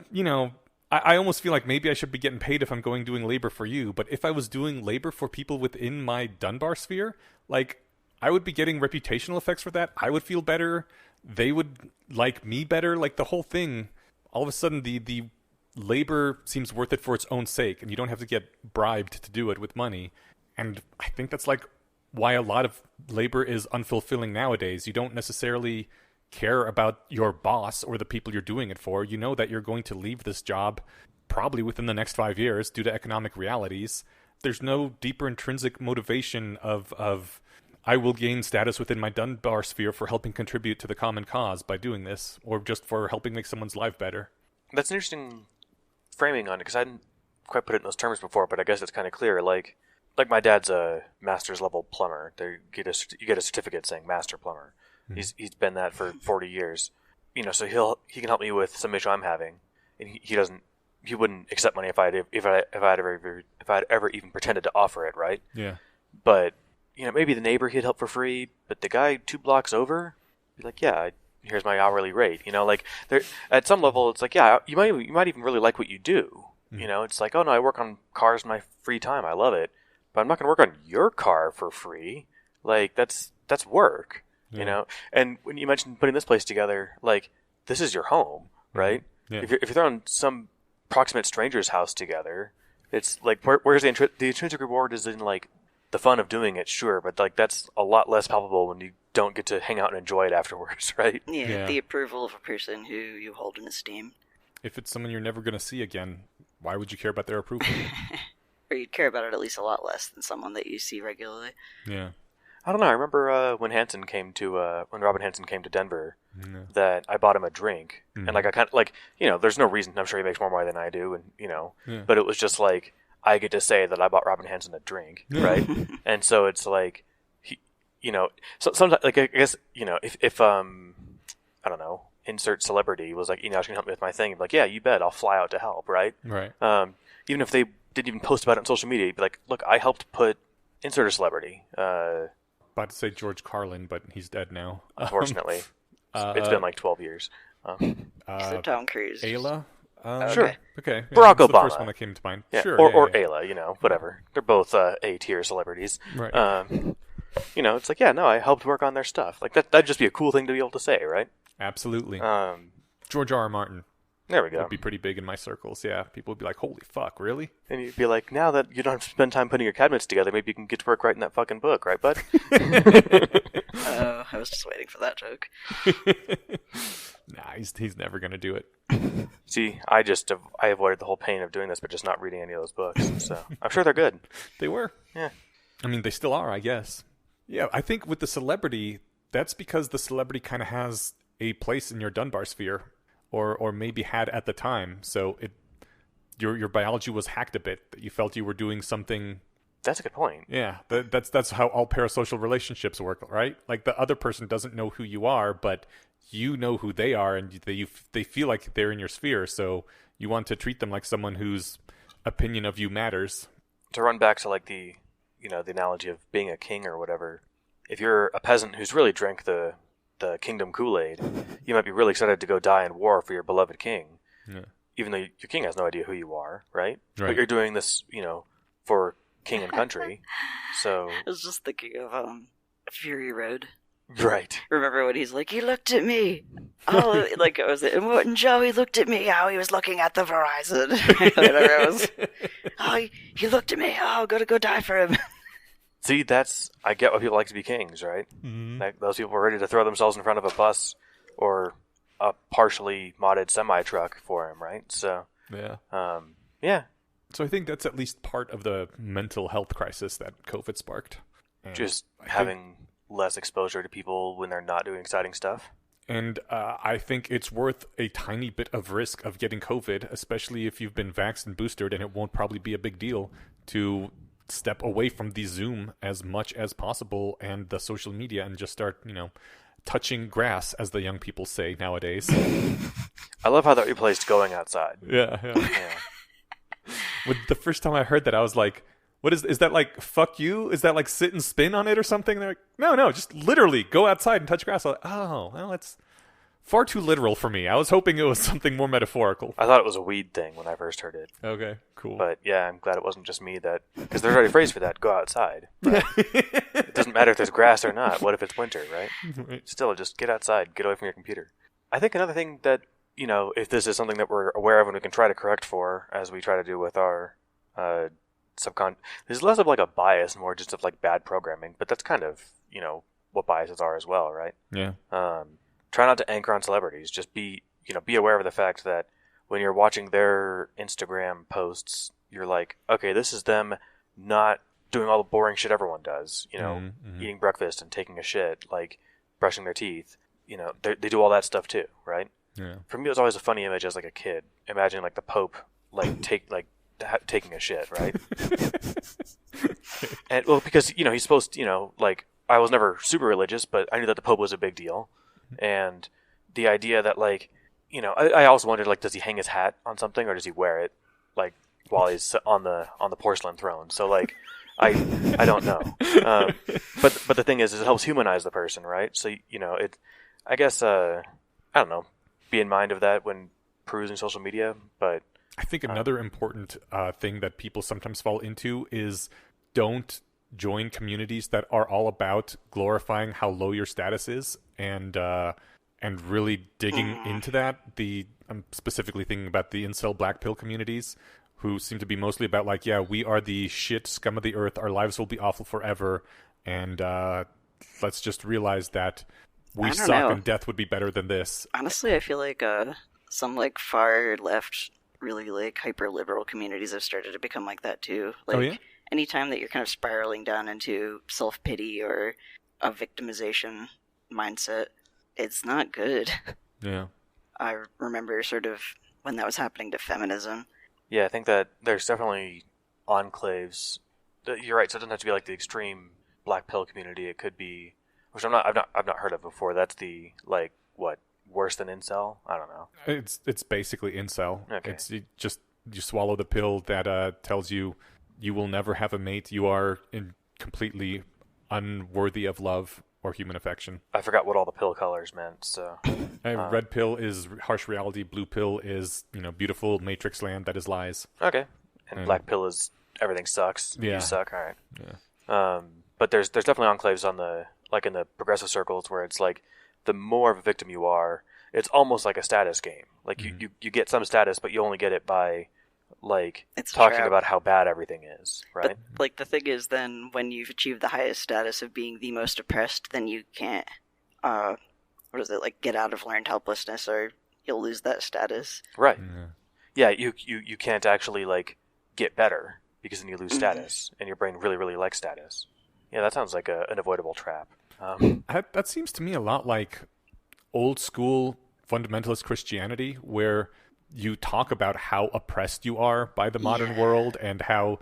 I almost feel like maybe I should be getting paid if I'm doing labor for you. But if I was doing labor for people within my Dunbar sphere, like, I would be getting reputational effects for that. I would feel better. They would like me better. Like, the whole thing, all of a sudden, the labor seems worth it for its own sake, and you don't have to get bribed to do it with money. And I think that's like why a lot of labor is unfulfilling nowadays. You don't necessarily care about your boss or the people you're doing it for. You know that you're going to leave this job probably within the next 5 years due to economic realities. There's no deeper intrinsic motivation of I will gain status within my Dunbar sphere for helping contribute to the common cause by doing this, or just for helping make someone's life better. That's an interesting framing on it, because I didn't quite put it in those terms before, but I guess it's kind of clear. Like my dad's a master's level plumber. You get a certificate saying master plumber. Mm-hmm. He's been that for 40 years. So he can help me with some issue I'm having, and he wouldn't accept money if I'd ever even pretended to offer it, right? Yeah. But maybe the neighbor he'd help for free, but the guy 2 blocks over, be like, yeah, here's my hourly rate. Like, there, at some level, it's like, yeah, you might even really like what you do. Mm-hmm. It's like, oh no, I work on cars in my free time. I love it. But I'm not going to work on your car for free. Like, that's work, And when you mentioned putting this place together, like, this is your home, right? Yeah. If you're throwing some proximate stranger's house together, it's like, where's the intrinsic reward is in, like, the fun of doing it, sure, but like that's a lot less palpable when you don't get to hang out and enjoy it afterwards, right? Yeah, the approval of a person who you hold in esteem. If it's someone you're never going to see again, why would you care about their approval? Or you'd care about it at least a lot less than someone that you see regularly. Yeah. I don't know. I remember when Robin Hansen came to Denver, that I bought him a drink, and like I kind of like there's no reason. I'm sure he makes more money than I do, and but it was just like I get to say that I bought Robin Hansen a drink, right? And so it's like so sometimes like I guess if I don't know, insert celebrity was like, Enosh can help me with my thing, I'd be like, yeah, you bet, I'll fly out to help, right? Right. Even if they didn't even post about it on social media, you'd be like, look, I helped put insert a celebrity. About to say George Carlin, but he's dead now. Unfortunately, it's been like 12 years. So Tom Cruise. Ayla. Sure. Okay. Yeah, Barack Obama. The first one that came to mind. Yeah. Sure. Or Ayla, whatever. They're both A-tier celebrities. Right. It's like, yeah, no, I helped work on their stuff. Like that'd just be a cool thing to be able to say, right? Absolutely. George R. Martin. There we go. Would be pretty big in my circles. Yeah, people would be like, "Holy fuck, really?" And you'd be like, "Now that you don't have to spend time putting your cabinets together, maybe you can get to work writing that fucking book, right, bud?" I was just waiting for that joke. Nah, he's never gonna do it. See, I avoided the whole pain of doing this, but just not reading any of those books. So I'm sure they're good. They were. Yeah. I mean, they still are, I guess. Yeah, I think with the celebrity, that's because the celebrity kind of has a place in your Dunbar sphere. Or maybe had at the time, so your biology was hacked a bit. That you felt you were doing something. That's a good point. Yeah, that's how all parasocial relationships work, right? Like the other person doesn't know who you are, but you know who they are, and they feel like they're in your sphere. So you want to treat them like someone whose opinion of you matters. To run back to like the analogy of being a king or whatever, if you're a peasant who's really drank the kingdom Kool-Aid, you might be really excited to go die in war for your beloved king. Yeah. Even though your king has no idea who you are, right? But you're doing this, for king and country. So I was just thinking of Fury Road. Right. Remember when he's like, he looked at me. Oh, like, was it Immortan Joe? He looked at me. Oh, he was looking at the Verizon. Whatever it was. Oh, he looked at me. Oh, gotta go die for him. See, I get why people like to be kings, right? Mm-hmm. Like, those people were ready to throw themselves in front of a bus or a partially modded semi-truck for him, right? So, Yeah. yeah. So I think that's at least part of the mental health crisis that COVID sparked. And Just I having less exposure to people when they're not doing exciting stuff. And I think it's worth a tiny bit of risk of getting COVID, especially if you've been vaxxed and boosted, and it won't probably be a big deal to step away from the Zoom as much as possible and the social media and just start, touching grass, as the young people say nowadays. I love how that replaced going outside. Yeah. Yeah. With the first time I heard that, I was like, what is that like, fuck you? Is that like sit and spin on it or something? And they're like, no, just literally go outside and touch grass. I'm like, oh, well, it's far too literal for me. I was hoping it was something more metaphorical. I thought it was a weed thing when I first heard it. Okay, cool. But yeah, I'm glad it wasn't just me because there's already a phrase for that, go outside. Right? It doesn't matter if there's grass or not. What if it's winter, right? Right. Still, just get outside, get away from your computer. I think another thing that, if this is something that we're aware of and we can try to correct for, as we try to do with our there's less of like a bias, more just of like bad programming, but that's kind of, what biases are as well, right? Yeah. Try not to anchor on celebrities. Just be aware of the fact that when you're watching their Instagram posts, you're like, okay, this is them not doing all the boring shit everyone does, eating breakfast and taking a shit, like brushing their teeth. They do all that stuff too, right? Yeah. For me, it was always a funny image as like a kid, imagining like the Pope taking a shit, right? And well, because he's supposed to, like, I was never super religious, but I knew that the Pope was a big deal, and the idea that like, I also wondered, like, does he hang his hat on something or does he wear it like while he's on the porcelain throne? So like, I don't know, but the thing is it helps humanize the person, right? So I guess I don't know, be in mind of that when perusing social media, but. I think another important thing that people sometimes fall into is don't join communities that are all about glorifying how low your status is and really digging into that. I'm specifically thinking about the incel black pill communities who seem to be mostly about like, yeah, we are the shit scum of the earth. Our lives will be awful forever. And let's just realize that we suck and death would be better than this. Honestly, I feel like some like far left, really like hyper liberal communities have started to become like that too. Like anytime that you're kind of spiraling down into self-pity or a victimization mindset, it's not good. Yeah. I remember sort of when that was happening to feminism. Yeah, I think that there's definitely enclaves. You're right. So it doesn't have to be like the extreme black pill community. It could be, which I've not heard of before. That's the like what? Worse than incel? I don't know. It's basically incel. Okay. It's you swallow the pill that tells you will never have a mate. You are completely unworthy of love or human affection. I forgot what all the pill colors meant. So red pill is harsh reality. Blue pill is beautiful matrix land that is lies. Okay. And black pill is everything sucks. Yeah. You suck. All right. Yeah. But there's definitely enclaves on the in the progressive circles where it's like, the more of a victim you are, it's almost like a status game. Like you get some status, but you only get it by like talking about how bad everything is, right? But, like, the thing is, then when you've achieved the highest status of being the most oppressed, then you can't get out of learned helplessness, or you'll lose that status. Right. Yeah, you can't actually like get better because then you lose status, and your brain really, really likes status. Yeah, that sounds like an avoidable trap. That seems to me a lot like old school fundamentalist Christianity, where you talk about how oppressed you are by the modern world and how,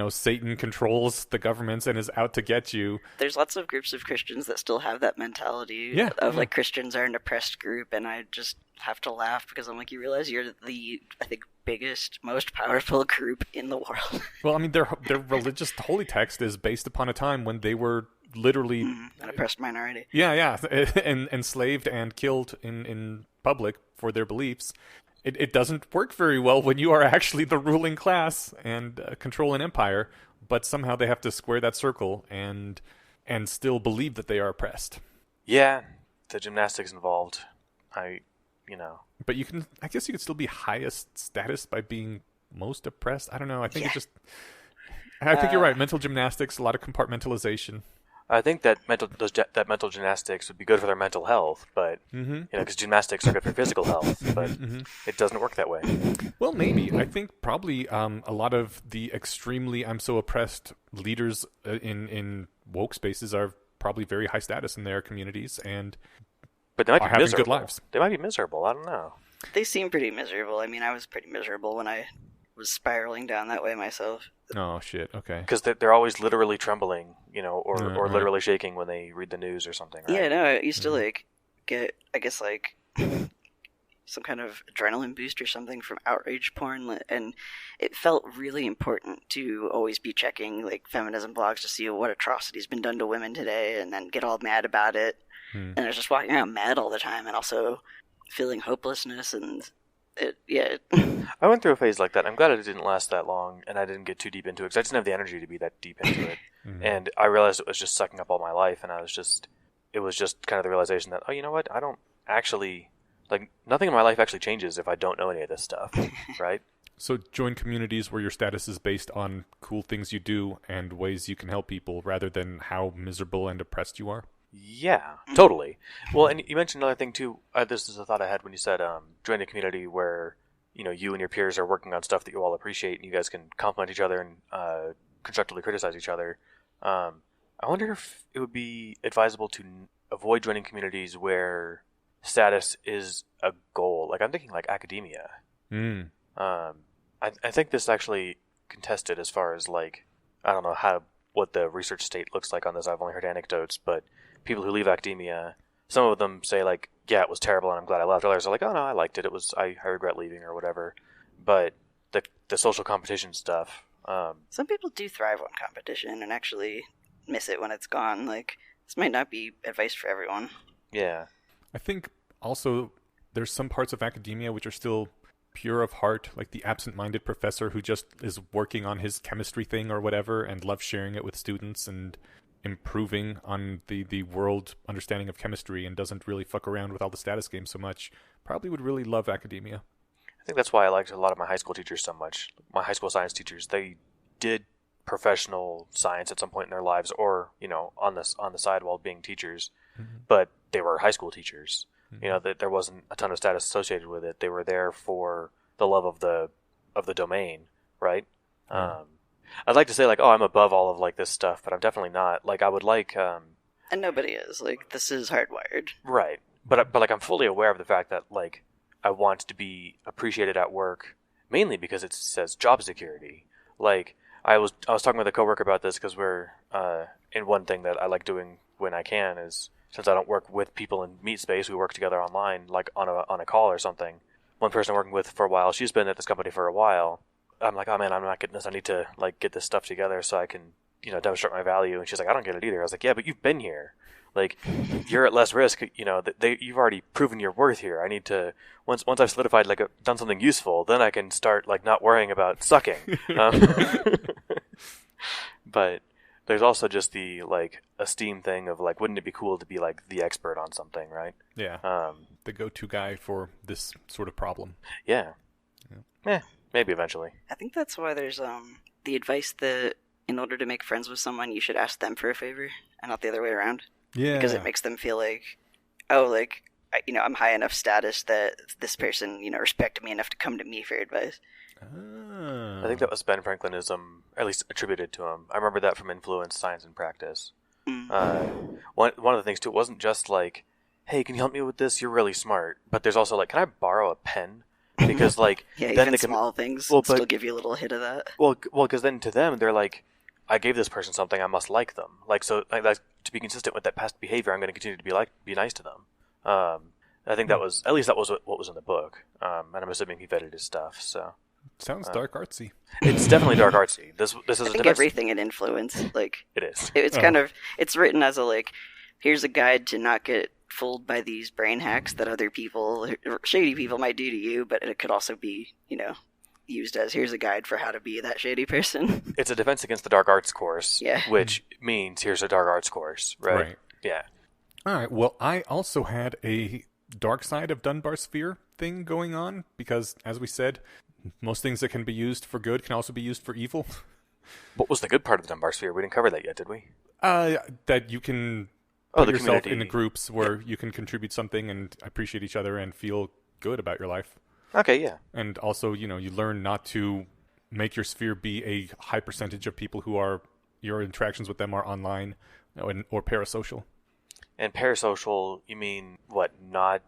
Satan controls the governments and is out to get you. There's lots of groups of Christians that still have that mentality of like Christians are an oppressed group, and I just have to laugh because I'm like, you realize you're the, I think, biggest, most powerful group in the world. Well, I mean, their religious holy text is based upon a time when they were literally an oppressed minority. Yeah, and enslaved and killed in public for their beliefs. It doesn't work very well when you are actually the ruling class and control an empire, but somehow they have to square that circle and still believe that they are oppressed. Yeah, the gymnastics involved. You know. But I guess you could still be highest status by being most oppressed. I don't know. I think I think you're right. Mental gymnastics, a lot of compartmentalization. I think that mental gymnastics would be good for their mental health, but because gymnastics are good for physical health, but it doesn't work that way. Well, maybe. I think probably a lot of the extremely I'm so oppressed leaders in woke spaces are probably very high status in their communities and but they might are be having miserable. good lives. They might be miserable. I don't know. They seem pretty miserable. I mean, I was pretty miserable when I was spiraling down that way myself. Oh shit! Okay. Because they're always literally trembling, or Right. literally shaking when they read the news or something. Right? Yeah, no, I used to get, I guess some kind of adrenaline boost or something from outrage porn, and it felt really important to always be checking feminism blogs to see what atrocity's been done to women today, and then get all mad about it. And I was just walking around mad all the time, and also feeling hopelessness, and I went through a phase like that. I'm glad it didn't last that long, and I didn't get too deep into it because I didn't have the energy to be that deep into it. And I realized it was just sucking up all my life, and it was just kind of the realization that, oh, you know what? I don't actually nothing in my life actually changes if I don't know any of this stuff, right? So join communities where your status is based on cool things you do and ways you can help people rather than how miserable and oppressed you are. Yeah, totally. Well, and you mentioned another thing too. This is a thought I had when you said join a community where you and your peers are working on stuff that you all appreciate, and you guys can compliment each other and constructively criticize each other. I wonder if it would be advisable to avoid joining communities where status is a goal. I'm thinking academia. I think this actually contested as far as I don't know what the research state looks like on this. I've only heard anecdotes, but people who leave academia, some of them say yeah, it was terrible and I'm glad I left. Others are like, oh no, I liked it. I regret leaving or whatever. But the social competition stuff. Some people do thrive on competition and actually miss it when it's gone. This might not be advice for everyone. Yeah. I think also there's some parts of academia which are still pure of heart, like the absent-minded professor who just is working on his chemistry thing or whatever and loves sharing it with students and improving on the world understanding of chemistry and doesn't really fuck around with all the status games so much, probably would really love academia. I think that's why I liked a lot of my high school teachers so much. My high school science teachers, they did professional science at some point in their lives, or on the side while being teachers, but they were high school teachers. That there wasn't a ton of status associated with it. They were there for the love of the domain, right? I'd like to say I'm above all of this stuff, but I'm definitely not. I would and nobody is. This is hardwired, right? But I'm fully aware of the fact that I want to be appreciated at work, mainly because it says job security. I was talking with a coworker about this because we're in one thing that I like doing when I can is, since I don't work with people in meet space, we work together online, on a call or something. One person I'm working with for a while, she's been at this company for a while. I'm like, oh man, I'm not getting this. I need to get this stuff together so I can demonstrate my value. And she's like, I don't get it either. I was like, yeah, but you've been here. You're at less risk. You've already proven your worth here. I need to once I've solidified done something useful, then I can start not worrying about sucking. But there's also just the esteem thing of wouldn't it be cool to be the expert on something, right? Yeah. The go-to guy for this sort of problem. Yeah. Maybe eventually. I think that's why there's the advice that in order to make friends with someone, you should ask them for a favor and not the other way around. Yeah. Because it makes them feel I'm high enough status that this person, respected me enough to come to me for advice. I think that was Ben Franklinism, at least attributed to him. I remember that from Influence, Science, and Practice. One of the things, too, it wasn't just hey, can you help me with this? You're really smart. But there's also can I borrow a pen? Because yeah, then even small things still give you a little hit of that. Well, because then to them they're I gave this person something, I must like them. To be consistent with that past behavior, I'm going to continue to be nice to them. I think that was what was in the book, and I'm assuming he vetted his stuff. So sounds dark artsy. It's definitely dark artsy. This is I think everything in Influence it is. It's kind of it's written as a here's a guide to not get fooled by these brain hacks that other people, shady people, might do to you, but it could also be, used as here's a guide for how to be that shady person. It's a defense against the dark arts course, yeah. Which means here's a dark arts course, right? Right. Yeah. All right. Well, I also had a dark side of Dunbar sphere thing going on because, as we said, most things that can be used for good can also be used for evil. What was the good part of the Dunbar sphere? We didn't cover that yet, did we? That you can Oh, put the yourself community. in groups where you can contribute something and appreciate each other and feel good about your life. Okay, yeah. And also, you learn not to make your sphere be a high percentage of people who are your interactions with them are online or parasocial. And parasocial, you mean what? Not.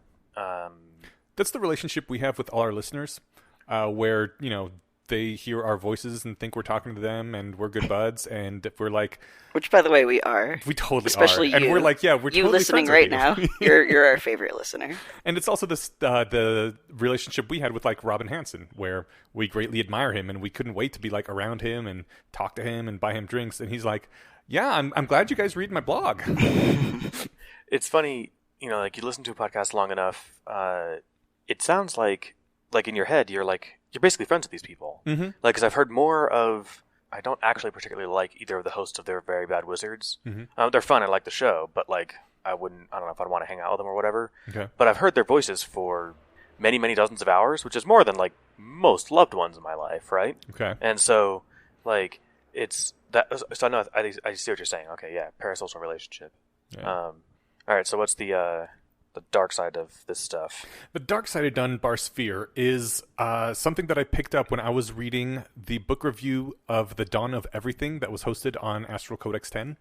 That's the relationship we have with all our listeners, where they hear our voices and think we're talking to them, and we're good buds, and we're like, Which, by the way, we are. we totally Especially are, and you. we're like, yeah, we're You totally listening friends with right you. now, you're our favorite listener. And it's also this the relationship we had with like Robin Hansen, where we greatly admire him, and we couldn't wait to be like around him and talk to him and buy him drinks, and he's like, yeah, I'm glad you guys read my blog. It's funny, like you listen to a podcast long enough, it sounds like in your head, you're basically friends with these people. Mm-hmm. Like, because I've heard more of, I don't actually particularly like either of the hosts of They're Very Bad Wizards. Mm-hmm. They're fun, I like the show, but like, I don't know if I'd want to hang out with them or whatever. Okay. But I've heard their voices for many, many dozens of hours, which is more than like most loved ones in my life, right? Okay. And so, like, it's that. So I know I see what you're saying. Okay, yeah, parasocial relationship. Yeah. All right. So what's the dark side of this stuff? The dark side of Dunbar Sphere is something that I picked up when I was reading the book review of The Dawn of Everything that was hosted on Astral Codex 10.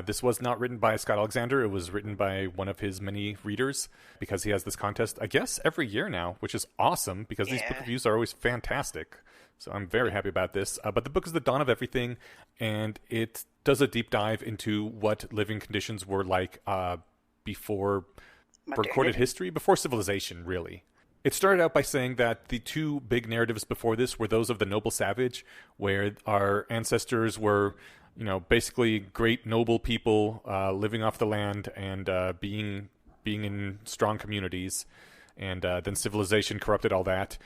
This was not written by Scott Alexander. It was written by one of his many readers because he has this contest, I guess, every year now, which is awesome because these book reviews are always fantastic. So I'm very happy about this. But the book is The Dawn of Everything, and it does a deep dive into what living conditions were like before recorded history, before civilization, really. It started out by saying that the two big narratives before this were those of the noble savage, where our ancestors were, basically great noble people living off the land and being in strong communities, and then civilization corrupted all that.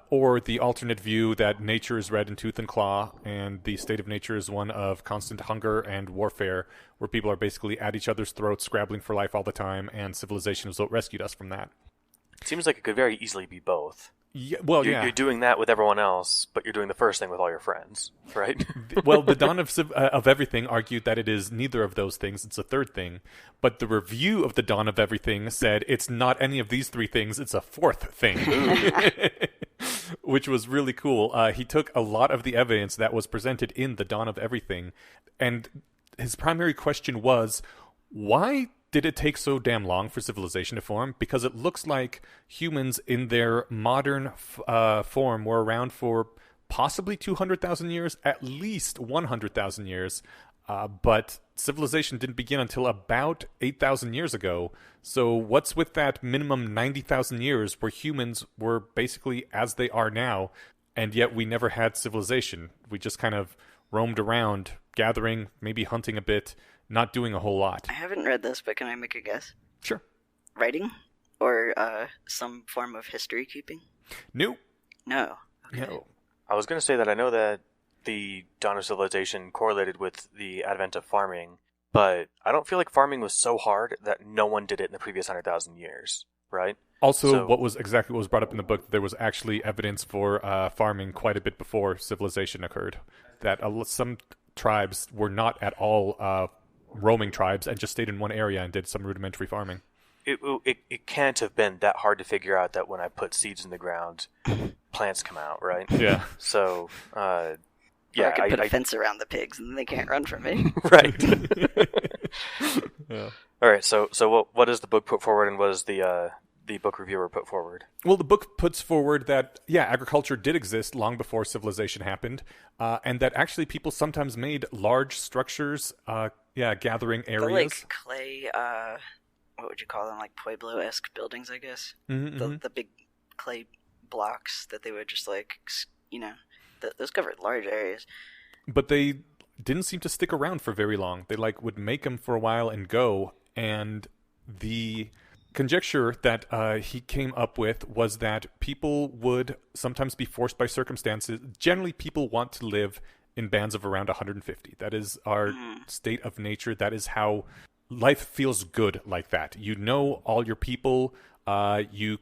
Or the alternate view that nature is red in tooth and claw, and the state of nature is one of constant hunger and warfare, where people are basically at each other's throats, scrabbling for life all the time, and civilization is what rescued us from that. It seems like it could very easily be both. Yeah, well, You're doing that with everyone else, but you're doing the first thing with all your friends, right? Well, the Dawn of Everything argued that it is neither of those things. It's a third thing. But the review of the Dawn of Everything said it's not any of these three things. It's a fourth thing, which was really cool. He took a lot of the evidence that was presented in the Dawn of Everything, and his primary question was, why did it take so damn long for civilization to form? Because it looks like humans in their modern form were around for possibly 200,000 years, at least 100,000 years. But civilization didn't begin until about 8,000 years ago. So what's with that minimum 90,000 years where humans were basically as they are now, and yet we never had civilization? We just kind of roamed around, gathering, maybe hunting a bit, not doing a whole lot. I haven't read this, but can I make a guess? Sure. Writing? Or some form of history keeping? Nope. No. Okay. No. I was going to say that I know that the dawn of civilization correlated with the advent of farming, but I don't feel like farming was so hard that no one did it in the previous 100,000 years, right? Also, what was brought up in the book, there was actually evidence for farming quite a bit before civilization occurred. That some tribes were not at all roaming tribes and just stayed in one area and did some rudimentary farming. It can't have been that hard to figure out that when I put seeds in the ground, plants come out, right? Yeah. So, Or yeah, I could put a fence around the pigs and they can't run from me. right. Yeah. All right. So what does the book put forward, and what does the book reviewer put forward? Well, the book puts forward that, agriculture did exist long before civilization happened, and that actually people sometimes made large structures, gathering areas. The, like, clay, what would you call them? Like Pueblo-esque buildings, I guess? Mm-hmm, The big clay blocks that they would just, like, those covered large areas. But they didn't seem to stick around for very long. They, would make them for a while and go, and the conjecture that he came up with was that people would sometimes be forced by circumstances. Generally, people want to live in bands of around 150. That is our state of nature. That is how life feels good like that. You know all your people. You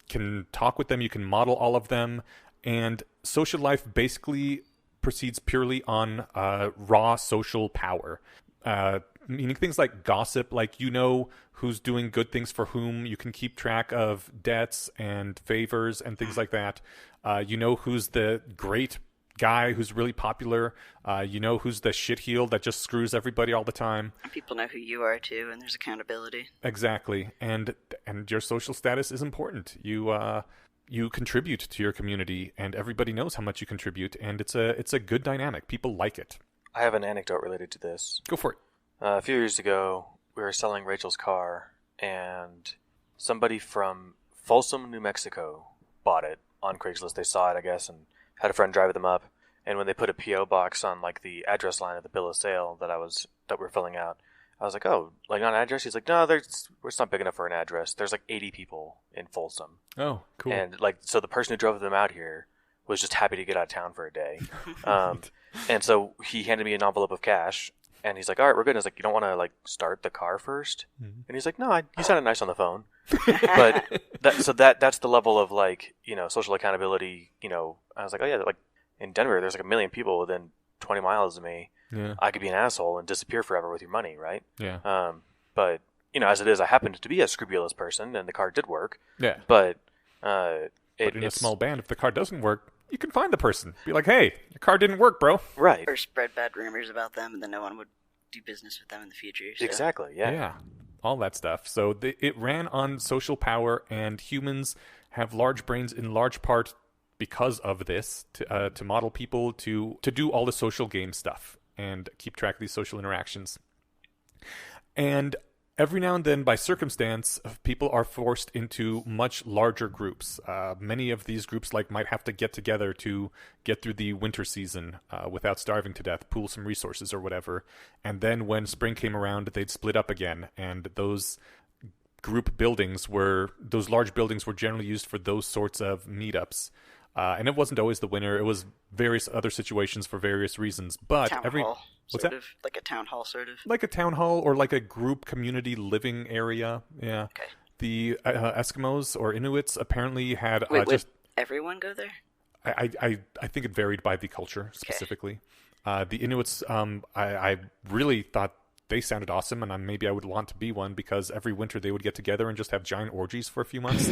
can talk with them. You can model all of them. And social life basically proceeds purely on raw social power. Meaning things like gossip, like you know who's doing good things for whom. You can keep track of debts and favors and things like that. You know who's the great guy who's really popular. You know who's the shitheel that just screws everybody all the time. And people know who you are too, and there's accountability. Exactly, and your social status is important. You contribute to your community, and everybody knows how much you contribute, and it's a good dynamic. People like it. I have an anecdote related to this. Go for it. A few years ago, we were selling Rachel's car, and somebody from Folsom, New Mexico bought it on Craigslist. They saw it, I guess, and had a friend drive them up. And when they put a P.O. box on like the address line of the bill of sale that we were filling out, I was like, "Oh, like not an address?" He's like, "No, it's not big enough for an address. There's like 80 people in Folsom." Oh, cool. And like, so the person who drove them out here was just happy to get out of town for a day. And so he handed me an envelope of cash. And he's like, "All right, we're good." And I was like, "You don't want to like start the car first?" Mm-hmm. And he's like, "No, you sounded nice on the phone." But that's the level of like, you know, social accountability. You know, I was like, "Oh yeah, like in Denver, there's like 1 million people within 20 miles of me. Yeah. I could be an asshole and disappear forever with your money, right?" Yeah. But you know, as it is, I happened to be a scrupulous person, and the car did work. Yeah. But in a small band, if the car doesn't work, you can find the person. Be like, "Hey, your car didn't work, bro." Right. Or spread bad rumors about them, and then no one would do business with them in the future. So. Exactly, yeah. Yeah, all that stuff. So it ran on social power, and humans have large brains in large part because of this, to model people, to do all the social game stuff, and keep track of these social interactions. And every now and then, by circumstance, people are forced into much larger groups. Many of these groups might have to get together to get through the winter season without starving to death, pool some resources or whatever. And then when spring came around, they'd split up again. And those large buildings were generally used for those sorts of meetups. And it wasn't always the winter. It was various other situations for various reasons. But town hall, what's sort that? of like a town hall, sort of. Like a town hall or like a group community living area. Yeah. Okay. The Eskimos or Inuits apparently had Would everyone go there? I think it varied by the culture specifically. Okay. The Inuits, I really thought they sounded awesome, and maybe I would want to be one, because every winter they would get together and just have giant orgies for a few months.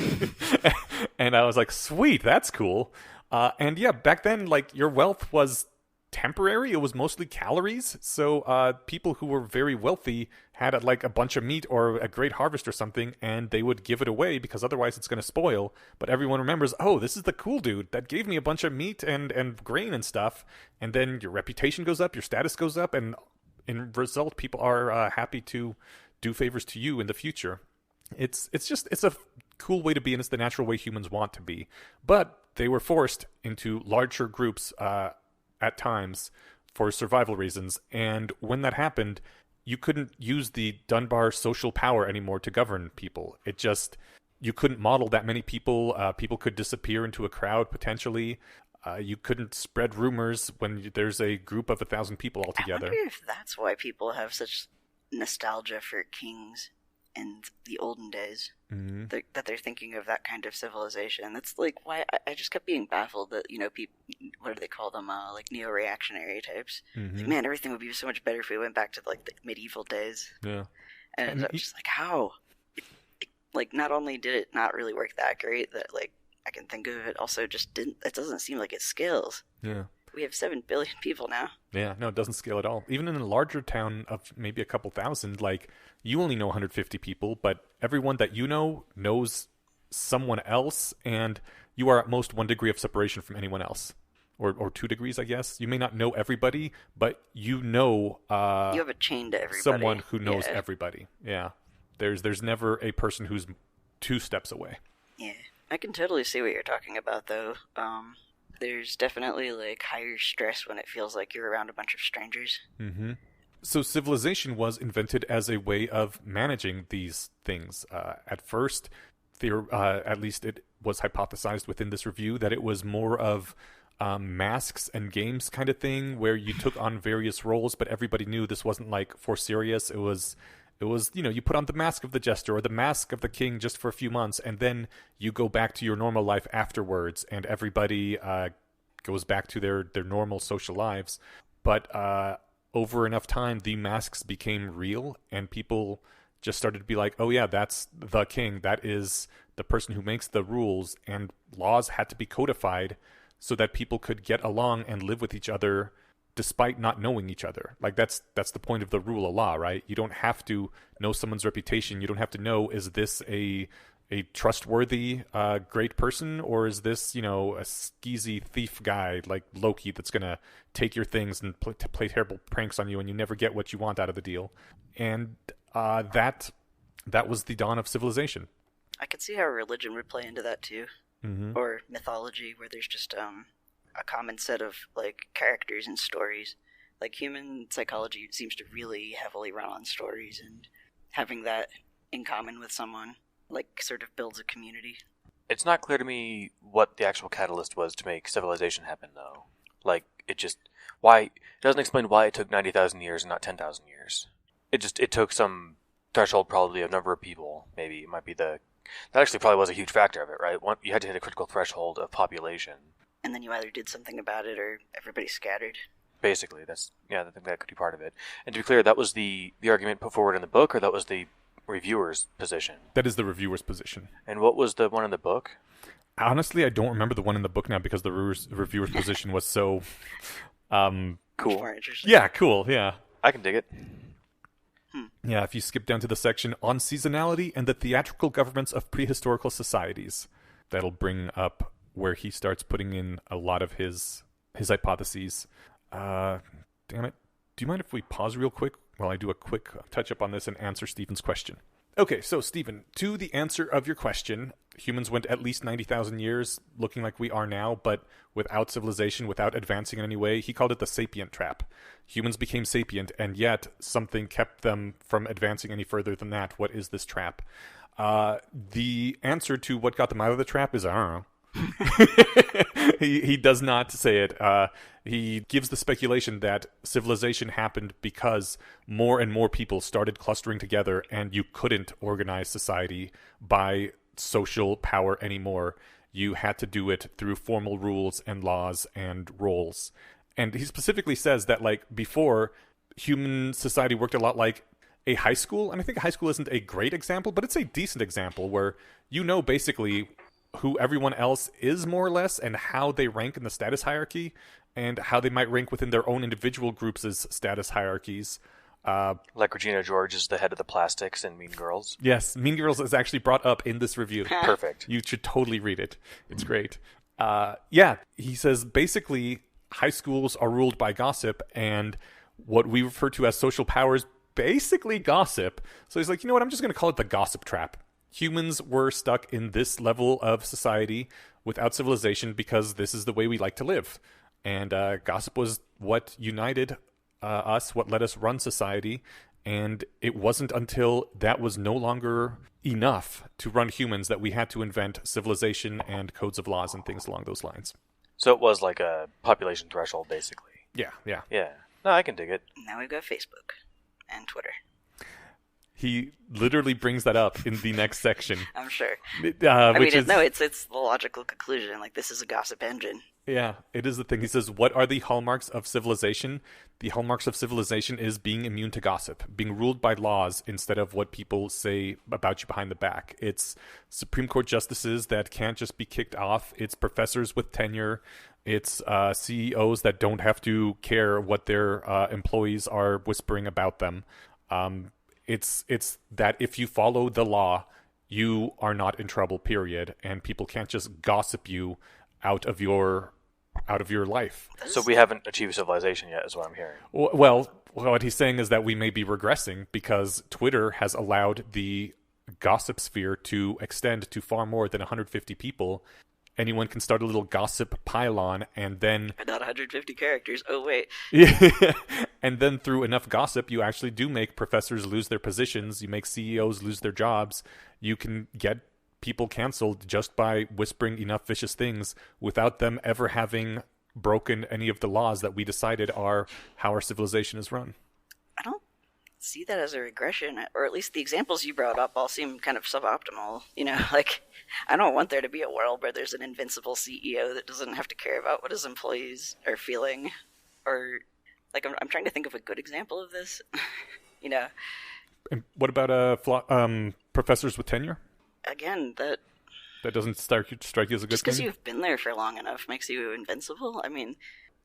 And I was like, sweet, that's cool. And yeah, back then, like, your wealth was temporary. It was mostly calories. So people who were very wealthy had a bunch of meat or a great harvest or something, and they would give it away because otherwise it's going to spoil. But everyone remembers, oh, this is the cool dude that gave me a bunch of meat and grain and stuff. And then your reputation goes up, your status goes up, and in result, people are happy to do favors to you in the future. It's a cool way to be, and it's the natural way humans want to be. But they were forced into larger groups at times for survival reasons. And when that happened, you couldn't use the Dunbar social power anymore to govern people. You couldn't model that many people. People could disappear into a crowd potentially. You couldn't spread rumors when there's a group of 1,000 people all together. I wonder if that's why people have such nostalgia for kings in the olden days. Mm-hmm. That they're thinking of that kind of civilization. That's like why I just kept being baffled that, people, what do they call them, like neo-reactionary types. Mm-hmm. Like, man, everything would be so much better if we went back to like the medieval days. Yeah. And I'm just like, how? Like, not only did it not really work that great, that like I can think of, it also just didn't. It doesn't seem like it scales. Yeah. We have 7 billion people now. Yeah, no, it doesn't scale at all. Even in a larger town of maybe a couple thousand, like, you only know 150 people, but everyone that you know knows someone else, and you are at most 1 degree of separation from anyone else. Or 2 degrees, I guess. You may not know everybody, but you know... you have a chain to everybody. Someone who knows everybody. Yeah. There's never a person who's 2 steps away. Yeah. I can totally see what you're talking about, though. There's definitely, like, higher stress when it feels like you're around a bunch of strangers. Mm-hmm. So civilization was invented as a way of managing these things. At first, at least it was hypothesized within this review, that it was more of masks and games kind of thing, where you took on various roles, but everybody knew this wasn't, like, for serious. It was It was, you put on the mask of the jester or the mask of the king just for a few months, and then you go back to your normal life afterwards, and everybody goes back to their normal social lives. But over enough time, the masks became real, and people just started to be like, oh yeah, that's the king. That is the person who makes the rules, and laws had to be codified so that people could get along and live with each other despite not knowing each other. Like that's the point of the rule of law, right? You don't have to know someone's reputation. You don't have to know, is this a trustworthy great person, or is this, a skeezy thief guy like Loki that's going to take your things and play terrible pranks on you, and you never get what you want out of the deal. And that was the dawn of civilization. I could see how religion would play into that too. Mm-hmm. Or mythology, where there's just a common set of like characters and stories. Like human psychology seems to really heavily run on stories, and having that in common with someone like sort of builds a community. It's not clear to me what the actual catalyst was to make civilization happen, though. Like, it doesn't explain why it took 90,000 years and not 10,000 years. It took some threshold, probably, of number of people. Maybe it might be that actually probably was a huge factor of it, right? You had to hit a critical threshold of population. And then you either did something about it or everybody scattered. Basically, I think that could be part of it. And to be clear, that was the argument put forward in the book, or that was the reviewer's position? That is the reviewer's position. And what was the one in the book? Honestly, I don't remember the one in the book now, because the reviewer's position was so cool. More interesting. Yeah, cool, yeah. I can dig it. Yeah, if you skip down to the section on seasonality and the theatrical governments of prehistorical societies, that'll bring up where he starts putting in a lot of his hypotheses. Damn it. Do you mind if we pause real quick while I do a quick touch-up on this and answer Stephen's question? Okay, so Stephen, to the answer of your question, humans went at least 90,000 years looking like we are now, but without civilization, without advancing in any way. He called it the sapient trap. Humans became sapient, and yet something kept them from advancing any further than that. What is this trap? The answer to what got them out of the trap is, I don't know. He does not say it. He gives the speculation that civilization happened because more and more people started clustering together, and you couldn't organize society by social power anymore. You had to do it through formal rules and laws and roles. And he specifically says that, like, before, human society worked a lot like a high school. And I think a high school isn't a great example, but it's a decent example where basically who everyone else is, more or less, and how they rank in the status hierarchy, and how they might rank within their own individual groups as status hierarchies. Like Regina George is the head of the plastics in Mean Girls. Yes, Mean Girls is actually brought up in this review. Perfect. You should totally read it. It's great. Yeah, he says basically high schools are ruled by gossip, and what we refer to as social power is basically gossip. So he's like, you know what, I'm just going to call it the gossip trap. Humans were stuck in this level of society without civilization because this is the way we like to live. And gossip was what united us, what let us run society. And it wasn't until that was no longer enough to run humans that we had to invent civilization and codes of laws and things along those lines. So it was like a population threshold, basically. Yeah. Yeah. No, I can dig it. Now we've got Facebook and Twitter. He literally brings that up in the next section. I'm sure. It's the logical conclusion. Like, this is a gossip engine. Yeah, it is the thing. He says, what are the hallmarks of civilization? The hallmarks of civilization is being immune to gossip, being ruled by laws instead of what people say about you behind the back. It's Supreme Court justices that can't just be kicked off. It's professors with tenure. It's CEOs that don't have to care what their employees are whispering about them. It's that if you follow the law, you are not in trouble, period. And people can't just gossip you out of your life. So we haven't achieved civilization yet, is what I'm hearing. Well, what he's saying is that we may be regressing because Twitter has allowed the gossip sphere to extend to far more than 150 people. Anyone can start a little gossip pylon, and then... Not 150 characters. Oh, wait. Yeah. And then through enough gossip, you actually do make professors lose their positions. You make CEOs lose their jobs. You can get people canceled just by whispering enough vicious things without them ever having broken any of the laws that we decided are how our civilization is run. see that as a regression, or at least the examples you brought up all seem kind of suboptimal. You know, like, I don't want there to be a world where there's an invincible CEO that doesn't have to care about what his employees are feeling, or, like, I'm trying to think of a good example of this. You know, And what about professors with tenure? again, that That doesn't strike you as a good just because thing? you've been there for long enough makes you invincible. I mean,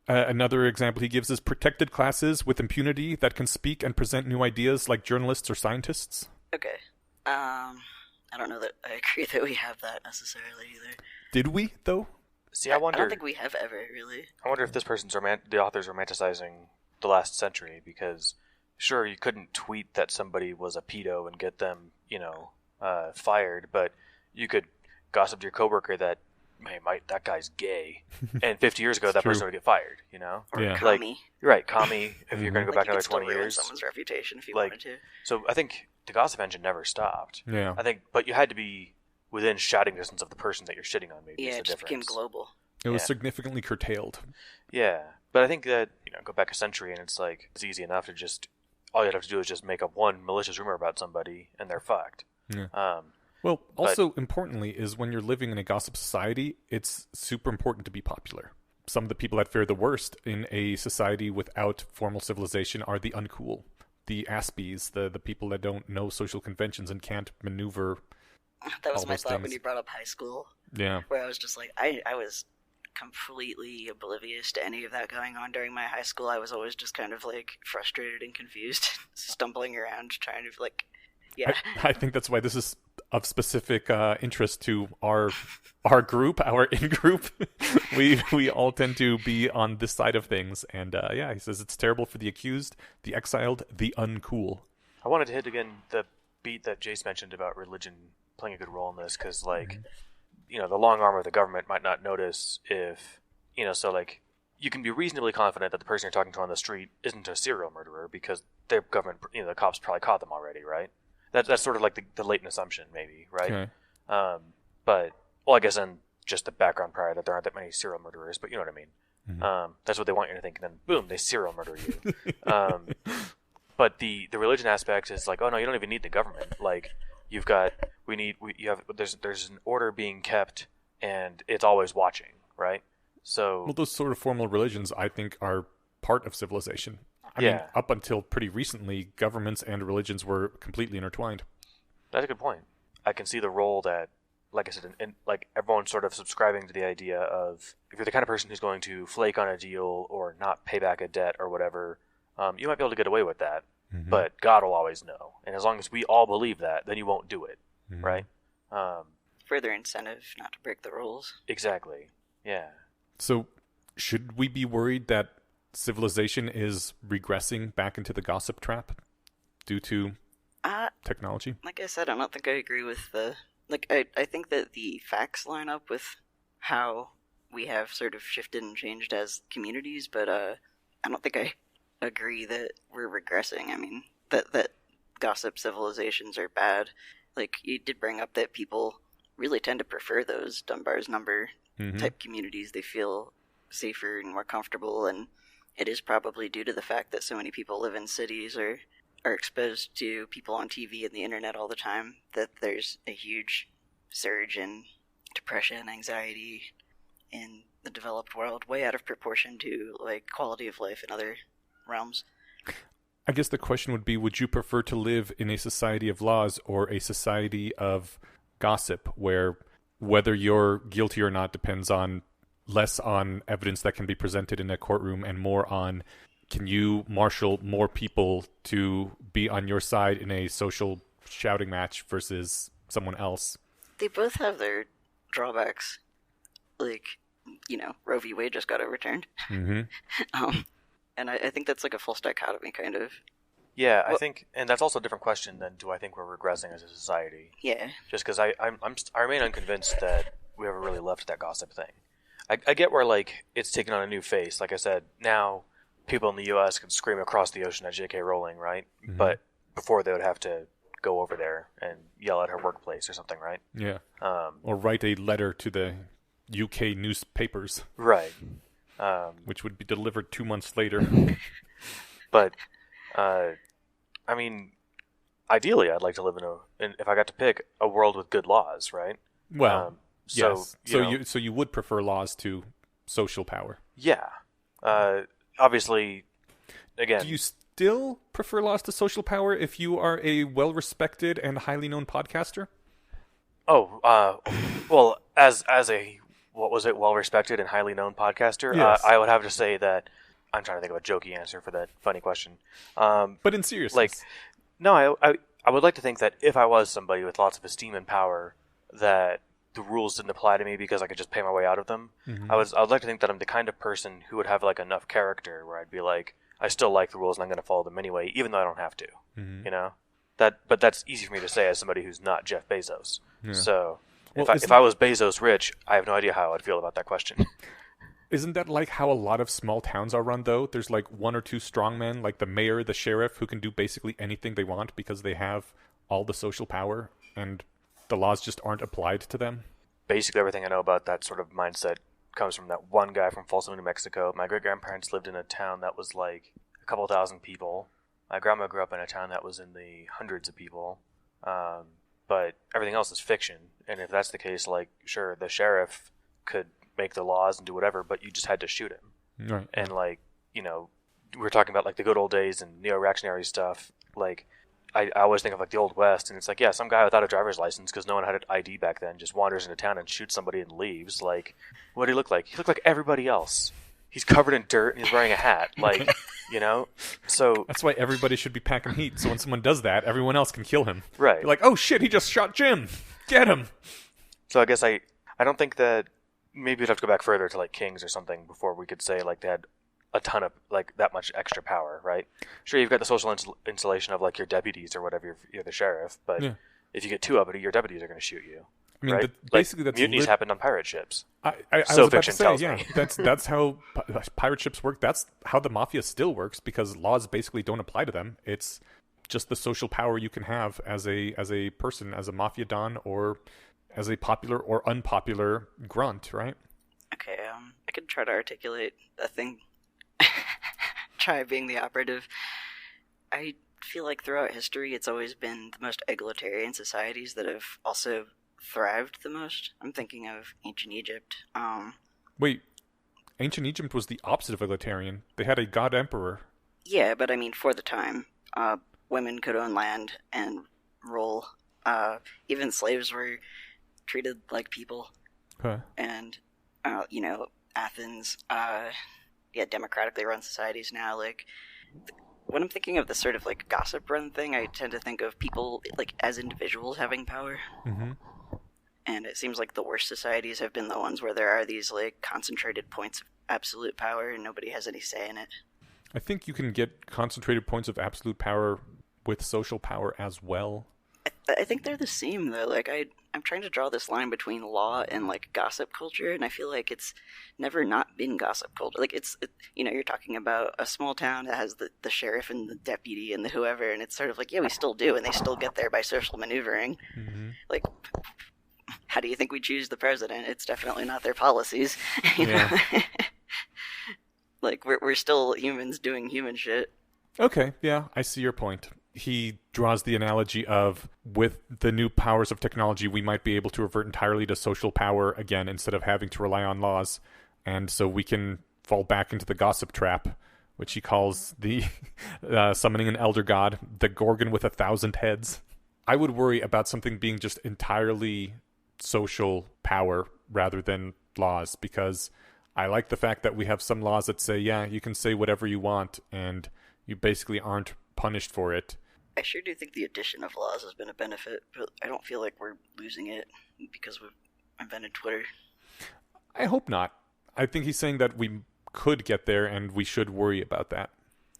Another example he gives is protected classes with impunity that can speak and present new ideas like journalists or scientists. okay. I don't know that I agree that we have that necessarily either. Did we, though? See, I wonder. I don't think we have ever really. I wonder if this person's the author's romanticizing the last century, because sure, you couldn't tweet that somebody was a pedo and get them, fired, but you could gossip to your coworker that, hey, that guy's gay, and 50 years ago that true. person would get fired, Or Yeah. commie. You're right, commie, if you're going to go back You another could still 20 ruin years. someone's reputation if you Like, wanted to. So I think the gossip engine never stopped. Yeah. I think, but you had to be within shouting distance of the person that you're shitting on, maybe, Yeah, is the it just difference. became global. It was Yeah. significantly curtailed. Yeah, but I think that, go back a century and it's like, it's easy enough to just, all you'd have to do is just make up one malicious rumor about somebody and they're fucked. Yeah. Well, also importantly is when you're living in a gossip society, it's super important to be popular. Some of the people that fare the worst in a society without formal civilization are the uncool, the aspies, the people that don't know social conventions and can't maneuver. That was all my those thought when things. you brought up high school, Yeah. where I was just like, I was completely oblivious to any of that going on during my high school. I was always just kind of like frustrated and confused, stumbling around trying to I think that's why this is of specific interest to our group, our in-group. we all tend to be on this side of things. And he says it's terrible for the accused, the exiled, the uncool. I wanted to hit again the beat that Jace mentioned about religion playing a good role in this, because, the long arm of the government might not notice if, so, like, you can be reasonably confident that the person you're talking to on the street isn't a serial murderer because their government, the cops probably caught them already, right? That's sort of like the latent assumption, maybe, right? Okay. But, well, I guess then just the background prior that there aren't that many serial murderers, but you know what I mean. Mm-hmm. That's what they want you to think, and then boom, they serial murder you. But the religion aspect is like, oh no, you don't even need the government. Like, there's an order being kept, and it's always watching, right? So, Well, those sort of formal religions, I think, are part of civilization. I mean, up until pretty recently, governments and religions were completely intertwined. that's a good point. I can see the role that, like I said, in like everyone's sort of subscribing to the idea of, if you're the kind of person who's going to flake on a deal or not pay back a debt or whatever, you might be able to get away with that, but God will always know. And as long as we all believe that, then you won't do it, right? further incentive not to break the rules. Exactly. Yeah. So, should we be worried that civilization is regressing back into the gossip trap due to technology? Like I said, I don't think I agree with the... I think that the facts line up with how we have sort of shifted and changed as communities, but I don't think I agree that we're regressing. I mean, that gossip civilizations are bad. Like, you did bring up that people really tend to prefer those Dunbar's number type communities. They feel safer and more comfortable, and it is probably due to the fact that so many people live in cities or are exposed to people on TV and the internet all the time, that there's a huge surge in depression, anxiety in the developed world, way out of proportion to like quality of life in other realms. I guess the question would be, would you prefer to live in a society of laws or a society of gossip where whether you're guilty or not depends on less on evidence that can be presented in a courtroom and more on, can you marshal more people to be on your side in a social shouting match versus someone else? They both have their drawbacks. Like, Roe v. Wade just got overturned. And I think that's like a false dichotomy, kind of. Yeah, I think, and that's also a different question than do I think we're regressing as a society. Yeah. Just because I remain unconvinced that we ever really left that gossip thing. I get where, like, it's taken on a new face. Like I said, now people in the U.S. can scream across the ocean at J.K. Rowling, right? But before they would have to go over there and yell at her workplace or something, right? Yeah. Or write a letter to the UK newspapers. Right. Which would be delivered 2 months later. But I mean, ideally, I'd like to live if I got to pick, a world with good laws, right? Well, So, yes. you know, So you would prefer laws to social power. yeah. Obviously, again, Do you still prefer laws to social power if you are a well-respected and highly known podcaster? well, as a what was it, well-respected and highly known podcaster, Yes. I would have to say that I'm trying to think of a jokey answer for that funny question. But in seriousness, Like, no, I would like to think that if I was somebody with lots of esteem and power, that the rules didn't apply to me because I could just pay my way out of them. Mhm. I would like to think that I'm the kind of person who would have like enough character where I'd be like, I still like the rules and I'm going to follow them anyway, even though I don't have to. Mhm. You know, but that's easy for me to say as somebody who's not Jeff Bezos. Yeah. So Well, if I was Bezos rich, I have no idea how I'd feel about that question. Isn't that like how a lot of small towns are run, though? There's like one or two strongmen, like the mayor, the sheriff, who can do basically anything they want because they have all the social power, and the laws just aren't applied to them. Basically, everything I know about that sort of mindset comes from that one guy from Folsom, New Mexico. My great-grandparents lived in a town that was like a couple thousand people. My grandma grew up in a town that was in the hundreds of people. But everything else is fiction. And if that's the case, like, sure, the sheriff could make the laws and do whatever, but you just had to shoot him. Right. And, like, you know, we're talking about, like, the good old days and neo-reactionary stuff. Like, I always think of, like, the Old West, and it's like, yeah, some guy without a driver's license, because no one had an ID back then, just wanders into town and shoots somebody and leaves. Like, what did he look like? He looked like everybody else. He's covered in dirt, and he's wearing a hat. Like, you know? So, That's why everybody should be packing heat, so when someone does that, everyone else can kill him. right. You're like, oh shit, he just shot Jim! Get him! So I guess I don't think that, maybe we'd have to go back further to, like, kings or something before we could say, like, they had a ton of, like, that much extra power, right? Sure, you've got the social insulation of, like, your deputies or whatever, if you're the sheriff, but Yeah. if you get too uppity, your deputies are going to shoot you. I mean, right? basically that's mutinies happened on pirate ships. I So was about to fiction say, tells yeah, me. that's how pirate ships work. That's how the mafia still works, because laws basically don't apply to them. It's just the social power you can have as a person, as a mafia don, or as a popular or unpopular grunt, right? Okay, I could try to articulate a thing. Try being the operative. I feel like throughout history, it's always been the most egalitarian societies that have also thrived the most. I'm thinking of ancient Egypt. Wait, ancient Egypt was the opposite of egalitarian. They had a god emperor. Yeah, but I mean, for the time, women could own land and rule. Even slaves were treated like people. Huh. And, Athens, democratically run societies now. Like, when I'm thinking of this sort of, like, gossip run thing, I tend to think of people, like, as individuals having power. Mm-hmm. And it seems like the worst societies have been the ones where there are these, like, concentrated points of absolute power and nobody has any say in it. I think you can get concentrated points of absolute power with social power as well. I think they're the same, though. Like, I'm trying to draw this line between law and, like, gossip culture, and I feel like it's never not been gossip culture. Like, you're talking about a small town that has the sheriff and the deputy and the whoever, and it's sort of like, yeah, we still do, and they still get there by social maneuvering. Mm-hmm. Like, how do you think we choose the president? It's definitely not their policies. You Yeah. know? Like, we're still humans doing human shit. Okay, yeah, I see your point. He draws the analogy of, with the new powers of technology, we might be able to revert entirely to social power again instead of having to rely on laws. And so we can fall back into the gossip trap, which he calls the summoning an elder god, the Gorgon with 1,000 heads. I would worry about something being just entirely social power rather than laws, because I like the fact that we have some laws that say, yeah, you can say whatever you want, and you basically aren't punished for it. I sure do think the addition of laws has been a benefit, but I don't feel like we're losing it because we've invented Twitter. I hope not. I think he's saying that we could get there and we should worry about that.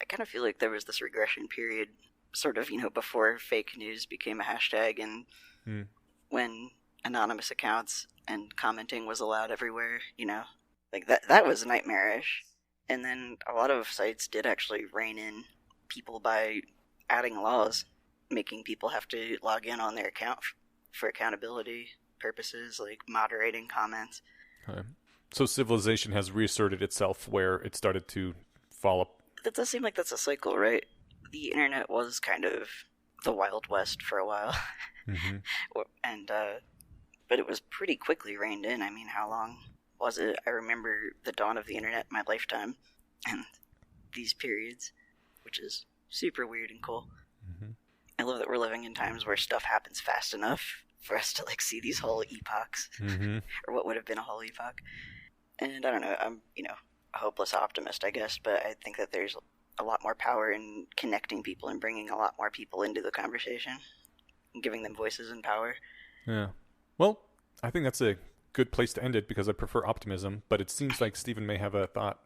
I kind of feel like there was this regression period, sort of, before fake news became a hashtag and when anonymous accounts and commenting was allowed everywhere, Like, that was nightmarish. And then a lot of sites did actually rein in people by adding laws, making people have to log in on their account for accountability purposes, like moderating comments. Okay. So civilization has reasserted itself where it started to fall up. That does seem like that's a cycle, right? the internet was kind of the Wild West for a while. Mm-hmm. And, but it was pretty quickly reined in. I mean, how long was it? I remember the dawn of the internet in my lifetime, and these periods, which is super weird and cool. Mm-hmm. I love that we're living in times where stuff happens fast enough for us to, like, see these whole epochs, Mm-hmm. or what would have been a whole epoch. And I don't know, I'm, a hopeless optimist, I guess, but I think that there's a lot more power in connecting people and bringing a lot more people into the conversation and giving them voices and power. Yeah. Well, I think that's a good place to end it because I prefer optimism, but it seems like Stephen may have a thought.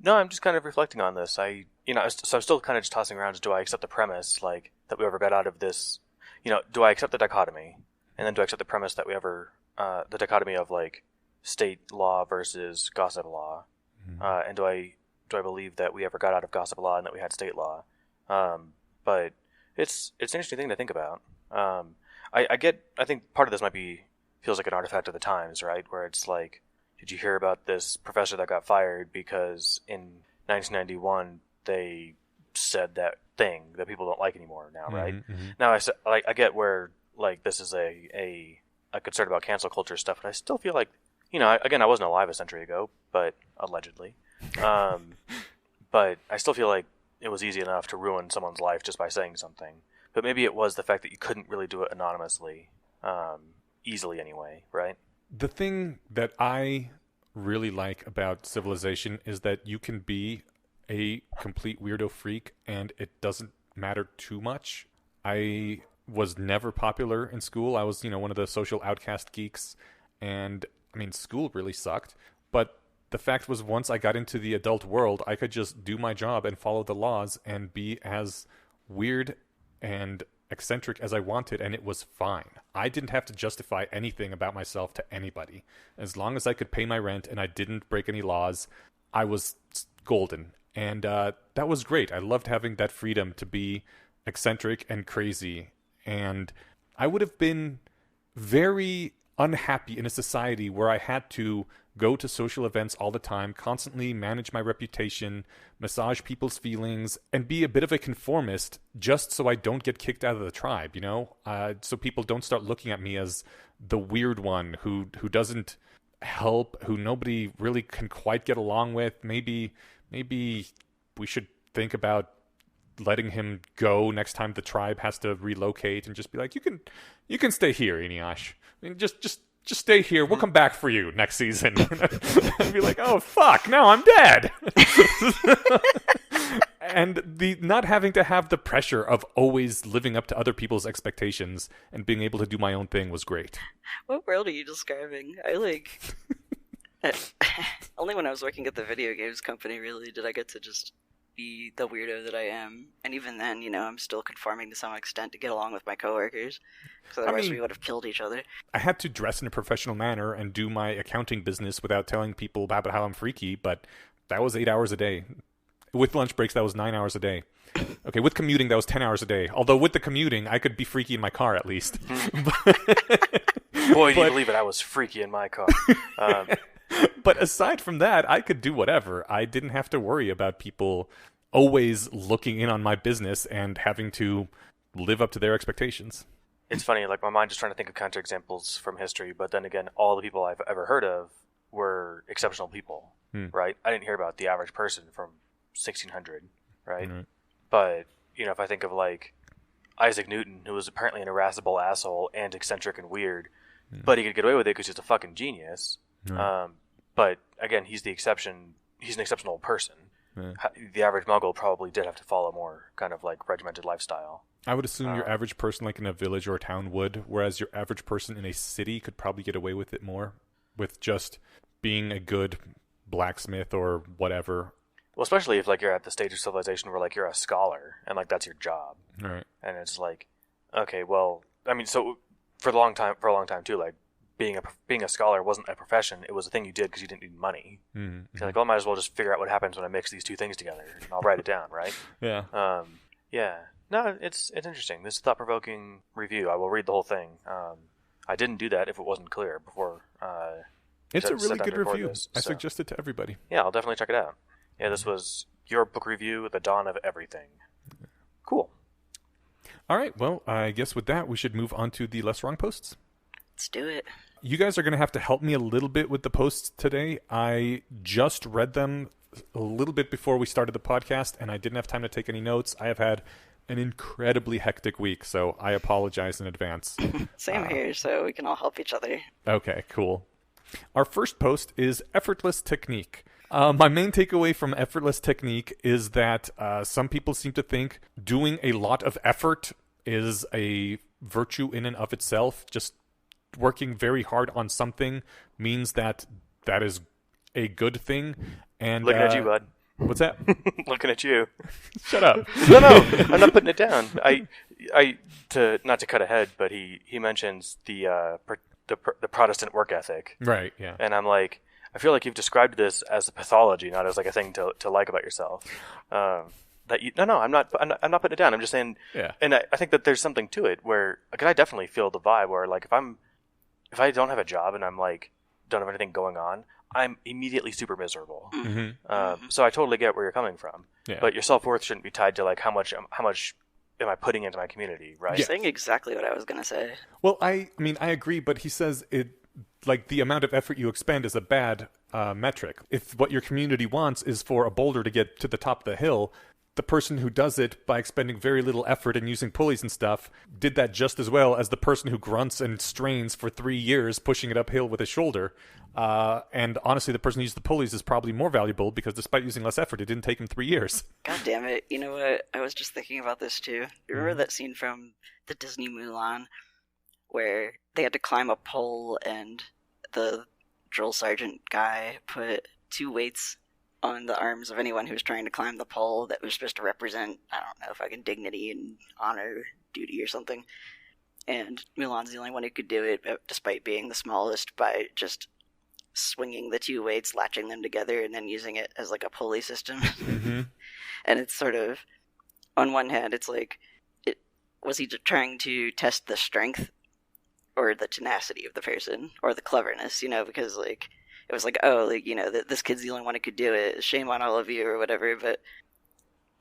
No, I'm just kind of reflecting on this. So I'm still kind of just tossing around, do I accept the premise, like, that we ever got out of this, do I accept the dichotomy? And then do I accept the premise that we ever, the dichotomy of, like, state law versus gossip law? Mm-hmm. And do I believe that we ever got out of gossip law and that we had state law? But it's an interesting thing to think about. I think part of this feels like an artifact of the times, right? Where it's like, did you hear about this professor that got fired because in 1991 they said that thing that people don't like anymore now, right? Mm-hmm. Now I get where, like, this is a concern about cancel culture stuff, but I still feel like, again, I wasn't alive a century ago, but allegedly, but I still feel like it was easy enough to ruin someone's life just by saying something. But maybe it was the fact that you couldn't really do it anonymously, easily anyway, right? The thing that I really like about Civilization is that you can be a complete weirdo freak and it doesn't matter too much. I was never popular in school. I was, one of the social outcast geeks, and I mean, school really sucked, but the fact was, once I got into the adult world, I could just do my job and follow the laws and be as weird and eccentric as I wanted, and it was fine. I didn't have to justify anything about myself to anybody. As long as I could pay my rent and I didn't break any laws, I was golden. And that was great. I loved having that freedom to be eccentric and crazy. And I would have been very unhappy in a society where I had to go to social events all the time, constantly manage my reputation, massage people's feelings, and be a bit of a conformist just so I don't get kicked out of the tribe, so people don't start looking at me as the weird one who doesn't help, who nobody really can quite get along with. Maybe we should think about letting him go next time the tribe has to relocate, and just be like, you can stay here, Inuyasha. I mean, just stay here. We'll come back for you next season. And be like, oh fuck, now I'm dead. And the not having to have the pressure of always living up to other people's expectations and being able to do my own thing was great. What world are you describing? Only when I was working at the video games company, really, did I get to just be the weirdo that I am. And even then, I'm still conforming to some extent to get along with my coworkers. Because otherwise we would have killed each other. I had to dress in a professional manner and do my accounting business without telling people about how I'm freaky, but that was 8 hours a day. With lunch breaks, that was 9 hours a day. Okay, with commuting, that was 10 hours a day. Although with the commuting, I could be freaky in my car at least. Boy, do you believe it, I was freaky in my car. But aside from that, I could do whatever. I didn't have to worry about people always looking in on my business and having to live up to their expectations. It's funny, like, my mind just trying to think of counterexamples from history, but then again, all the people I've ever heard of were exceptional people, right? I didn't hear about the average person from 1600, right? Mm-hmm. But, if I think of, like, Isaac Newton, who was apparently an irascible asshole and eccentric and weird, but he could get away with it because he's a fucking genius. But again, he's the exception. He's an exceptional person. The average Muggle probably did have to follow more kind of like regimented lifestyle. I would assume your average person, like in a village or a town, would, whereas your average person in a city could probably get away with it more, with just being a good blacksmith or whatever. Well, especially if, like, you're at the stage of civilization where, like, you're a scholar and, like, that's your job. Right. And it's like, okay, well, I mean, so for a long time too, like, being a scholar wasn't a profession. It was a thing you did because you didn't need money. Mm-hmm. So like, well, I might as well just figure out what happens when I mix these two things together, and I'll write it down, right? Yeah. Yeah. No, it's interesting. This thought-provoking review. I will read the whole thing. I didn't do that if it wasn't clear before. It's a really good review. I suggest it to everybody. Yeah, I'll definitely check it out. Yeah, this was your book review, The Dawn of Everything. Cool. All right, well, I guess with that, we should move on to the less wrong posts. Let's do it. You guys are going to have to help me a little bit with the posts today. I just read them a little bit before we started the podcast, and I didn't have time to take any notes. I have had an incredibly hectic week, so I apologize in advance. Same here, so we can all help each other. Okay, cool. Our first post is effortless technique. My main takeaway from effortless technique is that some people seem to think doing a lot of effort is a virtue in and of itself. Just working very hard on something means that is a good thing. And Looking at you, bud. What's that? Looking at you. Shut up. No, I'm not putting it down. Not to cut ahead, but he mentions the Protestant work ethic. Right, yeah. And I'm like, I feel like you've described this as a pathology, not as like a thing to like about yourself. I'm not putting it down. I'm just saying, yeah. And I think that there's something to it where, like, I definitely feel the vibe where, like, if I don't have a job and I'm like don't have anything going on, I'm immediately super miserable. Mm-hmm. So I totally get where you're coming from. Yeah. But your self-worth shouldn't be tied to like how much am I putting into my community, right? You're saying exactly what I was gonna say. Well, I mean, I agree, but he says it like the amount of effort you expend is a bad metric. If what your community wants is for a boulder to get to the top of the hill, the person who does it by expending very little effort and using pulleys and stuff did that just as well as the person who grunts and strains for 3 years pushing it uphill with his shoulder. And honestly, the person who used the pulleys is probably more valuable because despite using less effort, it didn't take him 3 years. God damn it. You know what? I was just thinking about this too. You remember that scene from the Disney Mulan where they had to climb a pole and the drill sergeant guy put 2 weights on the arms of anyone who was trying to climb the pole that was supposed to represent, I don't know, fucking dignity and honor, duty or something. And Mulan's the only one who could do it, despite being the smallest, by just swinging the 2 weights, latching them together, and then using it as like a pulley system. Mm-hmm. And it's sort of, on one hand, it's like, was he trying to test the strength or the tenacity of the person or the cleverness, because like, it was like, oh, like, this kid's the only one who could do it. Shame on all of you or whatever. But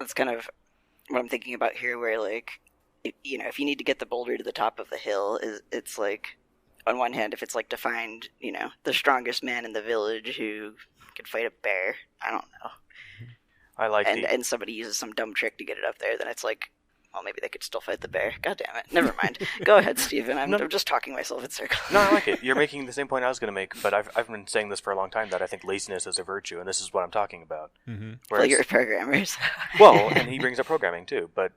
that's kind of what I'm thinking about here, where like, if you need to get the boulder to the top of the hill, it's like, on one hand, if it's like to find, the strongest man in the village who could fight a bear, I don't know. I like and somebody uses some dumb trick to get it up there, then it's like, well, maybe they could still fight the bear. God damn it. Never mind. Go ahead, Steven. I'm just talking myself in circles. No, I like it. You're making the same point I was going to make, but I've been saying this for a long time, that I think laziness is a virtue, and this is what I'm talking about. Mm-hmm. Well, you're a programmer. So. Well, and he brings up programming too, but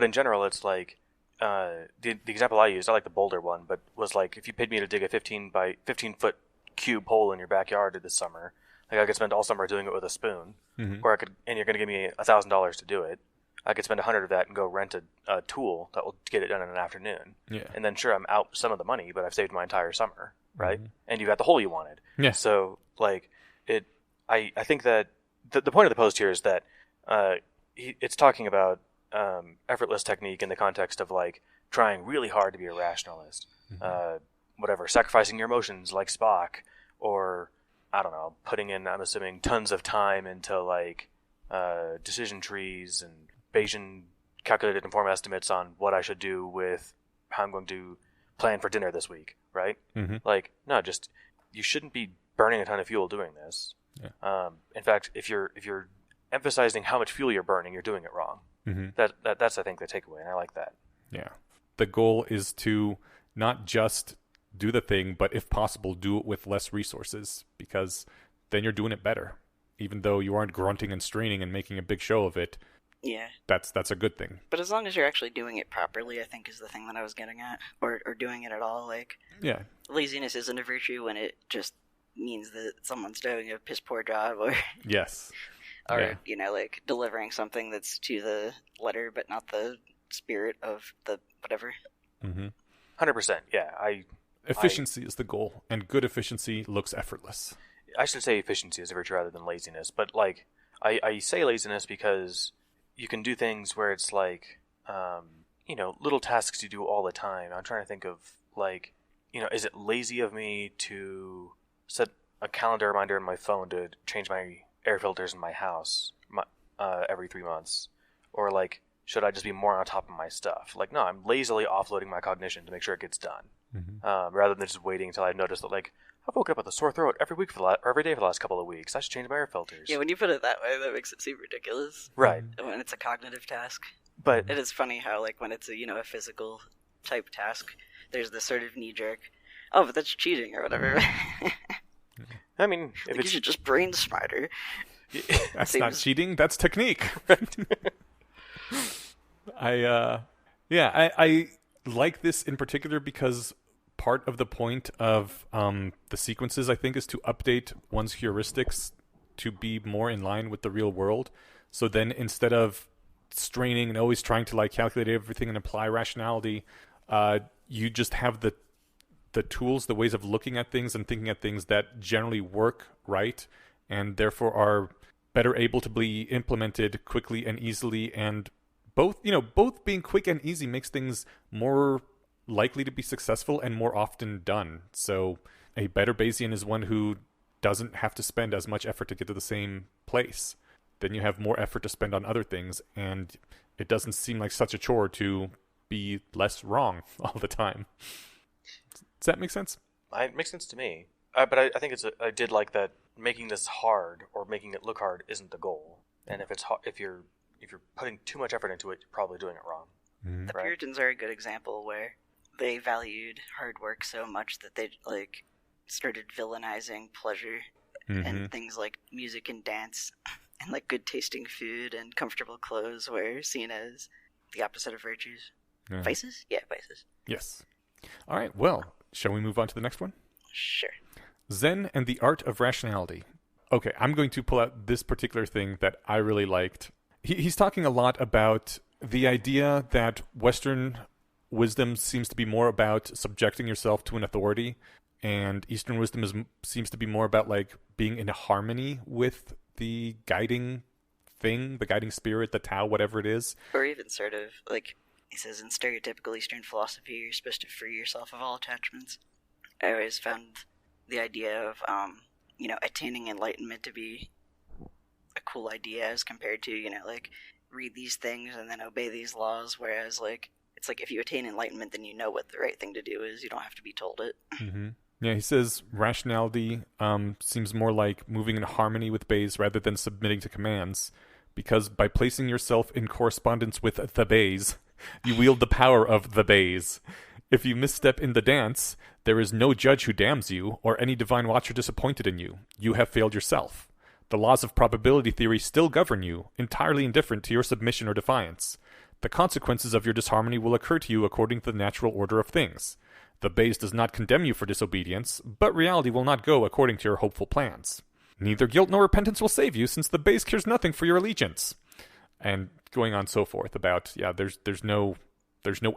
in general, it's like, the example I used, I like the boulder one, but was like, if you paid me to dig a 15 by 15 foot cube hole in your backyard this summer, like I could spend all summer doing it with a spoon, Mm-hmm. or and you're going to give me $1,000 to do it. I could spend 100 of that and go rent a tool that will get it done in an afternoon. Yeah. And then sure, I'm out some of the money, but I've saved my entire summer, right? Mm-hmm. And you got the hole you wanted. Yeah. So like I think that the point of the post here is that it's talking about effortless technique in the context of like trying really hard to be a rationalist, whatever, sacrificing your emotions like Spock, or I don't know, putting in, I'm assuming, tons of time into like decision trees and Bayesian calculated informed estimates on what I should do with how I'm going to plan for dinner this week, right? Mm-hmm. Like, no, just you shouldn't be burning a ton of fuel doing this. Yeah. In fact, if you're emphasizing how much fuel you're burning, you're doing it wrong. Mm-hmm. That's I think the takeaway, and I like that. Yeah. The goal is to not just do the thing, but if possible, do it with less resources, because then you're doing it better. Even though you aren't grunting and straining and making a big show of it, Yeah. that's a good thing. But as long as you're actually doing it properly, I think is the thing that I was getting at. Or doing it at all. Like, Yeah. laziness isn't a virtue when it just means that someone's doing a piss poor job, or Yes. or Yeah. like delivering something that's to the letter but not the spirit of the whatever. Mm-hmm. 100%. Yeah, Efficiency is the goal, and good efficiency looks effortless. I should say efficiency is a virtue rather than laziness. But like, I say laziness because you can do things where it's like, little tasks you do all the time. I'm trying to think of like, is it lazy of me to set a calendar reminder in my phone to change my air filters in my house every 3 months, or like should I just be more on top of my stuff? Like, no, I'm lazily offloading my cognition to make sure it gets done, rather than just waiting until I notice that, like, I've woken up with a sore throat every day for the last couple of weeks. I should change my air filters. Yeah, when you put it that way, that makes it seem ridiculous. Right. When it's a cognitive task. But it is funny how, like, when it's a physical type task, there's this sort of knee-jerk, oh, but that's cheating or whatever. I mean, if you should just brain smarter. That's not cheating, that's technique. I like this in particular because part of the point of the sequences, I think, is to update one's heuristics to be more in line with the real world. So then instead of straining and always trying to like calculate everything and apply rationality, you just have the tools, the ways of looking at things and thinking at things that generally work right and therefore are better able to be implemented quickly and easily. And both being quick and easy makes things more likely to be successful and more often done. So a better Bayesian is one who doesn't have to spend as much effort to get to the same place. Then you have more effort to spend on other things, and it doesn't seem like such a chore to be less wrong all the time. Does that make sense? It makes sense to me. But I think I did like that making this hard or making it look hard isn't the goal. And if you're putting too much effort into it, you're probably doing it wrong. The Puritans are a good example where they valued hard work so much that they like started villainizing pleasure and things like music and dance and like good tasting food and comfortable clothes were seen as the opposite of virtues. Vices? Yeah, vices. Yes. All right, well, shall we move on to the next one? Sure. Zen and the Art of Rationality. Okay, I'm going to pull out this particular thing that I really liked. He's talking a lot about the idea that Western wisdom seems to be more about subjecting yourself to an authority, and Eastern wisdom seems to be more about like being in harmony with the guiding thing, the guiding spirit, the Tao, whatever it is. Or even sort of like, he says, in stereotypical Eastern philosophy, you're supposed to free yourself of all attachments. I always found the idea of, attaining enlightenment to be a cool idea as compared to, like, read these things and then obey these laws, whereas, like, it's like if you attain enlightenment, then you know what the right thing to do is. You don't have to be told it. Mm-hmm. Yeah, he says rationality seems more like moving in harmony with Bayes rather than submitting to commands, because by placing yourself in correspondence with the Bayes, you wield the power of the Bayes. If you misstep in the dance, there is no judge who damns you, or any divine watcher disappointed in you. You have failed yourself. The laws of probability theory still govern you, entirely indifferent to your submission or defiance. The consequences of your disharmony will occur to you according to the natural order of things. The Bayes does not condemn you for disobedience, but reality will not go according to your hopeful plans. Neither guilt nor repentance will save you, since the Bayes cares nothing for your allegiance. And going on so forth about, there's no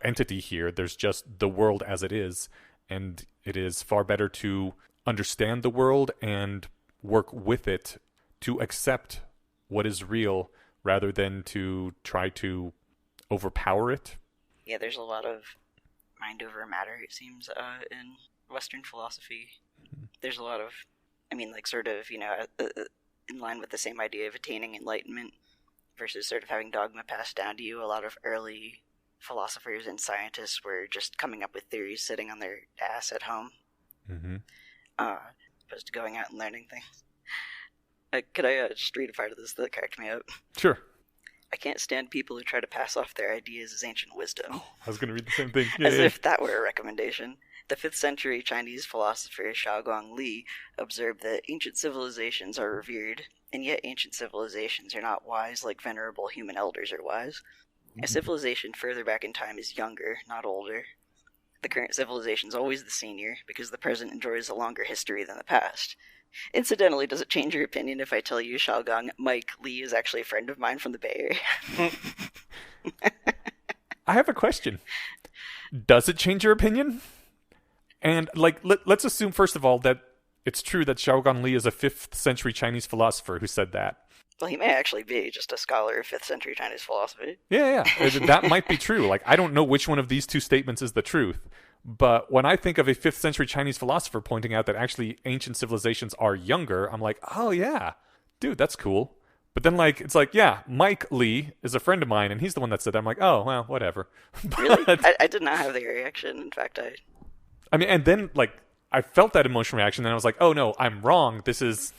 entity here, there's just the world as it is, and it is far better to understand the world and work with it to accept what is real rather than to try to overpower it. Yeah, there's a lot of mind over matter, it seems, in Western philosophy. There's a lot of, in line with the same idea of attaining enlightenment versus sort of having dogma passed down to you. A lot of early philosophers and scientists were just coming up with theories sitting on their ass at home, opposed to going out and learning things. Could I just read a part of this that cracked me up? Sure. I can't stand people who try to pass off their ideas as ancient wisdom. Oh, I was going to read the same thing. As if that were a recommendation. The 5th century Chinese philosopher Xiaoguang Li observed that ancient civilizations are revered, and yet ancient civilizations are not wise like venerable human elders are wise. A civilization further back in time is younger, not older. The current civilization is always the senior, because the present enjoys a longer history than the past. Incidentally, does it change your opinion if I tell you Xiaoguang Mike Lee is actually a friend of mine from the Bay Area? I have a question. Does it change your opinion? And, let's assume, first of all, that it's true that Xiaoguang Li is a 5th century Chinese philosopher who said that. Well, he may actually be just a scholar of 5th century Chinese philosophy. Yeah. That might be true. I don't know which one of these two statements is the truth. But when I think of a 5th century Chinese philosopher pointing out that actually ancient civilizations are younger, I'm like, oh yeah, dude, that's cool. But then, like, it's like, yeah, Mike Lee is a friend of mine, and he's the one that said that. I'm like, oh, well, whatever. Really? But, I did not have the reaction. In fact, I mean, and then, like, I felt that emotional reaction, and I was like, oh, no, I'm wrong. This is,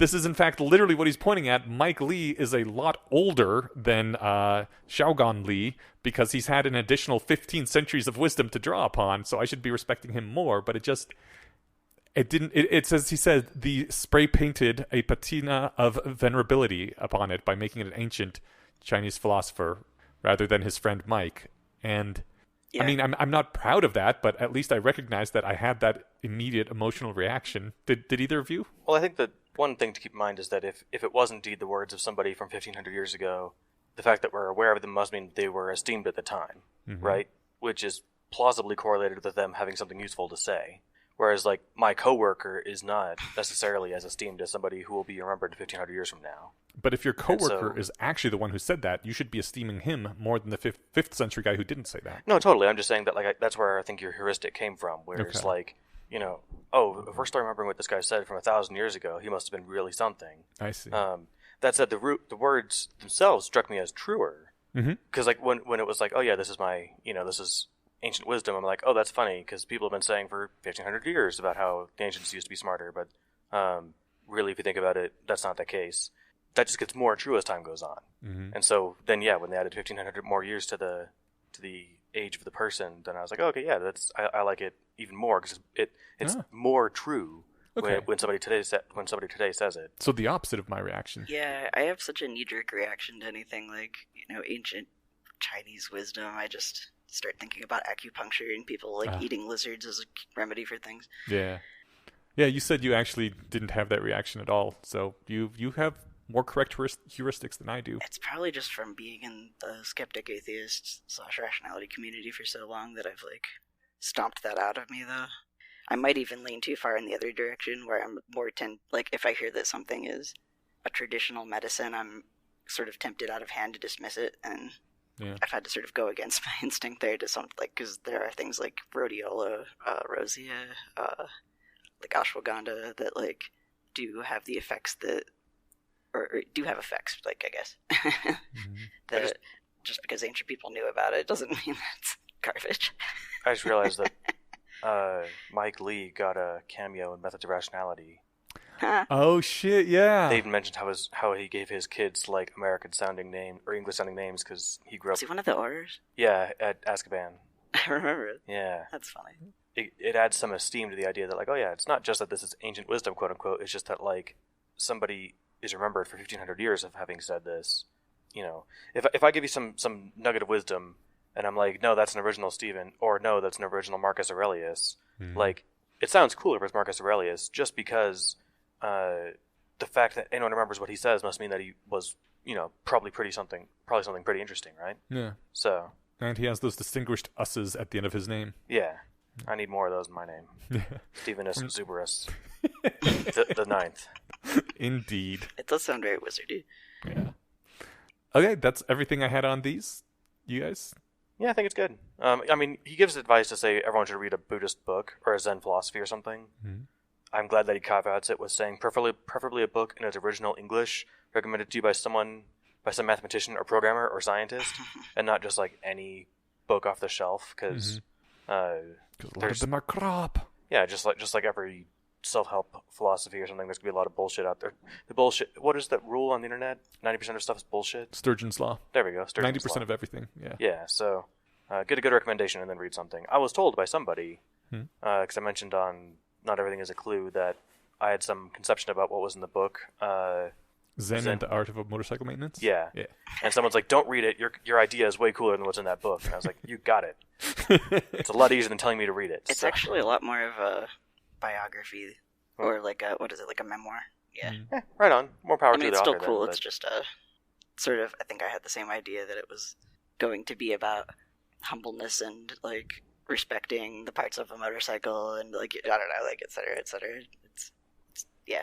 in fact, literally what he's pointing at. Mike Lee is a lot older than Xiaogan Li, because he's had an additional 15 centuries of wisdom to draw upon, so I should be respecting him more, but it just... It didn't. It says, he said, the spray painted a patina of venerability upon it by making it an ancient Chinese philosopher rather than his friend Mike. And yeah. I mean, I'm not proud of that, but at least I recognize that I had that immediate emotional reaction. Did either of you? Well, I think that one thing to keep in mind is that if it was indeed the words of somebody from 1500 years ago, the fact that we're aware of them must mean they were esteemed at the time, right? Which is plausibly correlated with them having something useful to say. Whereas, like, my coworker is not necessarily as esteemed as somebody who will be remembered 1,500 years from now. But if your coworker is actually the one who said that, you should be esteeming him more than the 5th century guy who didn't say that. No, totally. I'm just saying that, like, that's where I think your heuristic came from. Where it's like, you know, oh, if we're still remembering what this guy said from 1,000 years ago, he must have been really something. I see. That said, the words themselves struck me as truer. Because, like, when it was like, oh yeah, this is my, you know, this is ancient wisdom, I'm like, oh, that's funny, because people have been saying for 1,500 years about how the ancients used to be smarter, but really, if you think about it, that's not the case. That just gets more true as time goes on. And so then, yeah, when they added 1,500 more years to the age of the person, then I was like, oh, okay, yeah, that's I like it even more, because it's more true when somebody today says it. So the opposite of my reaction. Yeah, I have such a knee-jerk reaction to anything like, you know, ancient Chinese wisdom. I just start thinking about acupuncture and people like eating lizards as a remedy for things. Yeah, you said you actually didn't have that reaction at all, so you have more correct heuristics than I do. It's probably just from being in the skeptic atheist / rationality community for so long that I've like stomped that out of me, though. I might even lean too far in the other direction, where I'm more like, if I hear that something is a traditional medicine, I'm sort of tempted out of hand to dismiss it, and I've had to sort of go against my instinct there to something, like, because there are things like rhodiola, rosea, like ashwagandha that like do have the effects that, or do have effects, like, I guess. That just because ancient people knew about it doesn't mean that's garbage. I just realized that Mike Lee got a cameo in Methods of Rationality. Oh shit! Yeah. They even mentioned how he gave his kids like American sounding name or English sounding names because he grew up. Was he one of the orders? Yeah, at Azkaban. I remember it. Yeah, that's funny. It adds some esteem to the idea that, like, oh yeah, it's not just that this is ancient wisdom, quote unquote. It's just that like somebody is remembered for 1,500 years of having said this. You know, if I give you some nugget of wisdom and I'm like, no, that's an original Stephen, or no, that's an original Marcus Aurelius. Like, it sounds cooler if it's Marcus Aurelius, just because. The fact that anyone remembers what he says must mean that he was, you know, probably something pretty interesting, right? Yeah. So. And he has those distinguished us's at the end of his name. Yeah. I need more of those in my name. Stephenus Zuberus. the ninth. Indeed. It does sound very wizardy. Yeah. Okay, that's everything I had on these. You guys? Yeah, I think it's good. I mean, he gives advice to say everyone should read a Buddhist book or a Zen philosophy or something. I'm glad that he caveats it with saying preferably a book in its original English, recommended to you by some mathematician or programmer or scientist, and not just like any book off the shelf, because a lot of them are crap. Yeah, just like every self-help philosophy or something, there's gonna be a lot of bullshit out there. The bullshit. What is that rule on the internet? 90% of stuff is bullshit. Sturgeon's law. There we go. 90% of everything. Yeah. Yeah. So get a good recommendation and then read something. I was told by somebody because I mentioned on Not Everything is a Clue that I had some conception about what was in the book. Zen and the Art of Motorcycle Maintenance? Yeah. And someone's like, don't read it. Your idea is way cooler than what's in that book. And I was like, you got it. It's a lot easier than telling me to read it. It's actually a lot more of a biography or like a, what is it, like a memoir? Yeah. Right on. More power to the author. It's still cool. It's just a sort of, I think I had the same idea that it was going to be about humbleness and like respecting the parts of a motorcycle and like, I don't know, like et cetera, et cetera. It's yeah.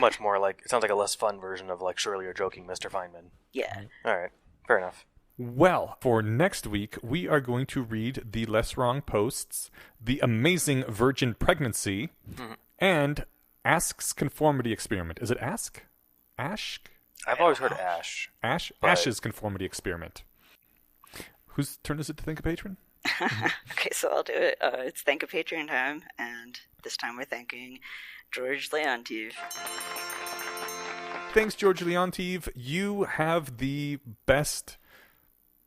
Much more like, it sounds like a less fun version of like, surely you're joking, Mr. Feynman. Yeah. All right. Fair enough. Well, for next week, we are going to read The Less Wrong Posts, The Amazing Virgin Pregnancy, and Ask's Conformity Experiment. Is it Ask? Ashk? I've always heard Ash. Ash? But- Ash's conformity experiment. Whose turn is it to thank a patron? Okay, so I'll do it. It's Thank a Patron time, and this time we're thanking George Leontief. Thanks, George Leontief. You have the best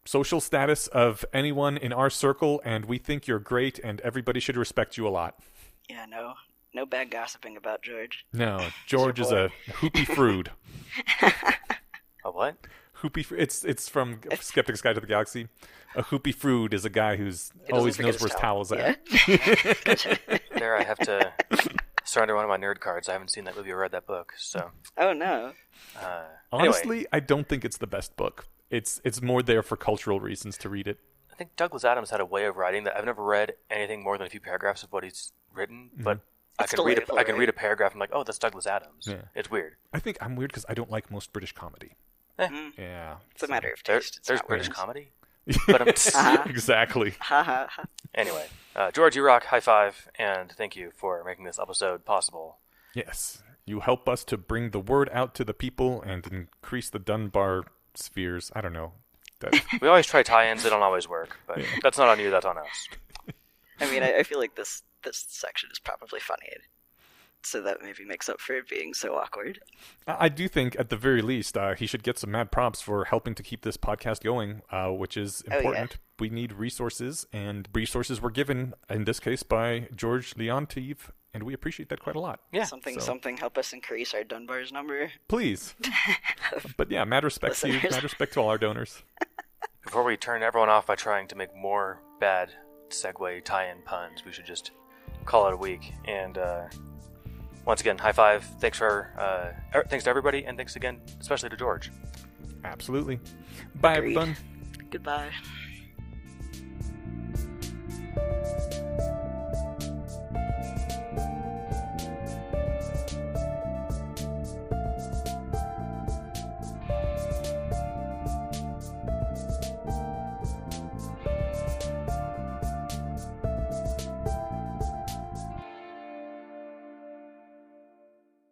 social status of anyone in our circle, and we think you're great, and everybody should respect you a lot. Yeah, no bad gossiping about George. No, George is a hoopy frood. A what? It's from Skeptic's Guide to the Galaxy. A hoopy frood is a guy who's He doesn't always forget knows his where his towel. towel's at. Yeah. There, I have to surrender one of my nerd cards. I haven't seen that movie or read that book, so. Oh no. Honestly, Anyway, I don't think it's the best book. It's more there for cultural reasons to read it. I think Douglas Adams had a way of writing that I've never read anything more than a few paragraphs of what he's written, but It's I can delightful, read right? a paragraph and I'm like, oh, that's Douglas Adams. Yeah. It's weird. I think I'm weird because I don't like most British comedy. Yeah. It's a matter of There, taste. It's there's not British weird. comedy. But Exactly. Ha ha ha. anyway, George, you rock. High five, and thank you for making this episode possible. Yes. You help us to bring the word out to the people and increase the Dunbar spheres. I don't know. We always try tie-ins; they don't always work. But that's not on you; that's on us. I mean, I feel like this section is probably funny, so that maybe makes up for it being so awkward. I do think, at the very least, he should get some mad props for helping to keep this podcast going, which is important. We need resources, and resources were given, in this case, by George Leontief, and we appreciate that quite a lot. Yeah. Something help us increase our Dunbar's number. Please. But yeah, mad respect to you. Listeners. Mad respect to all our donors. Before we turn everyone off by trying to make more bad segue tie-in puns, we should just call it a week. And once again, high five. Thanks to everybody, and thanks again, especially to George. Absolutely. Bye, Agreed. everyone. Goodbye.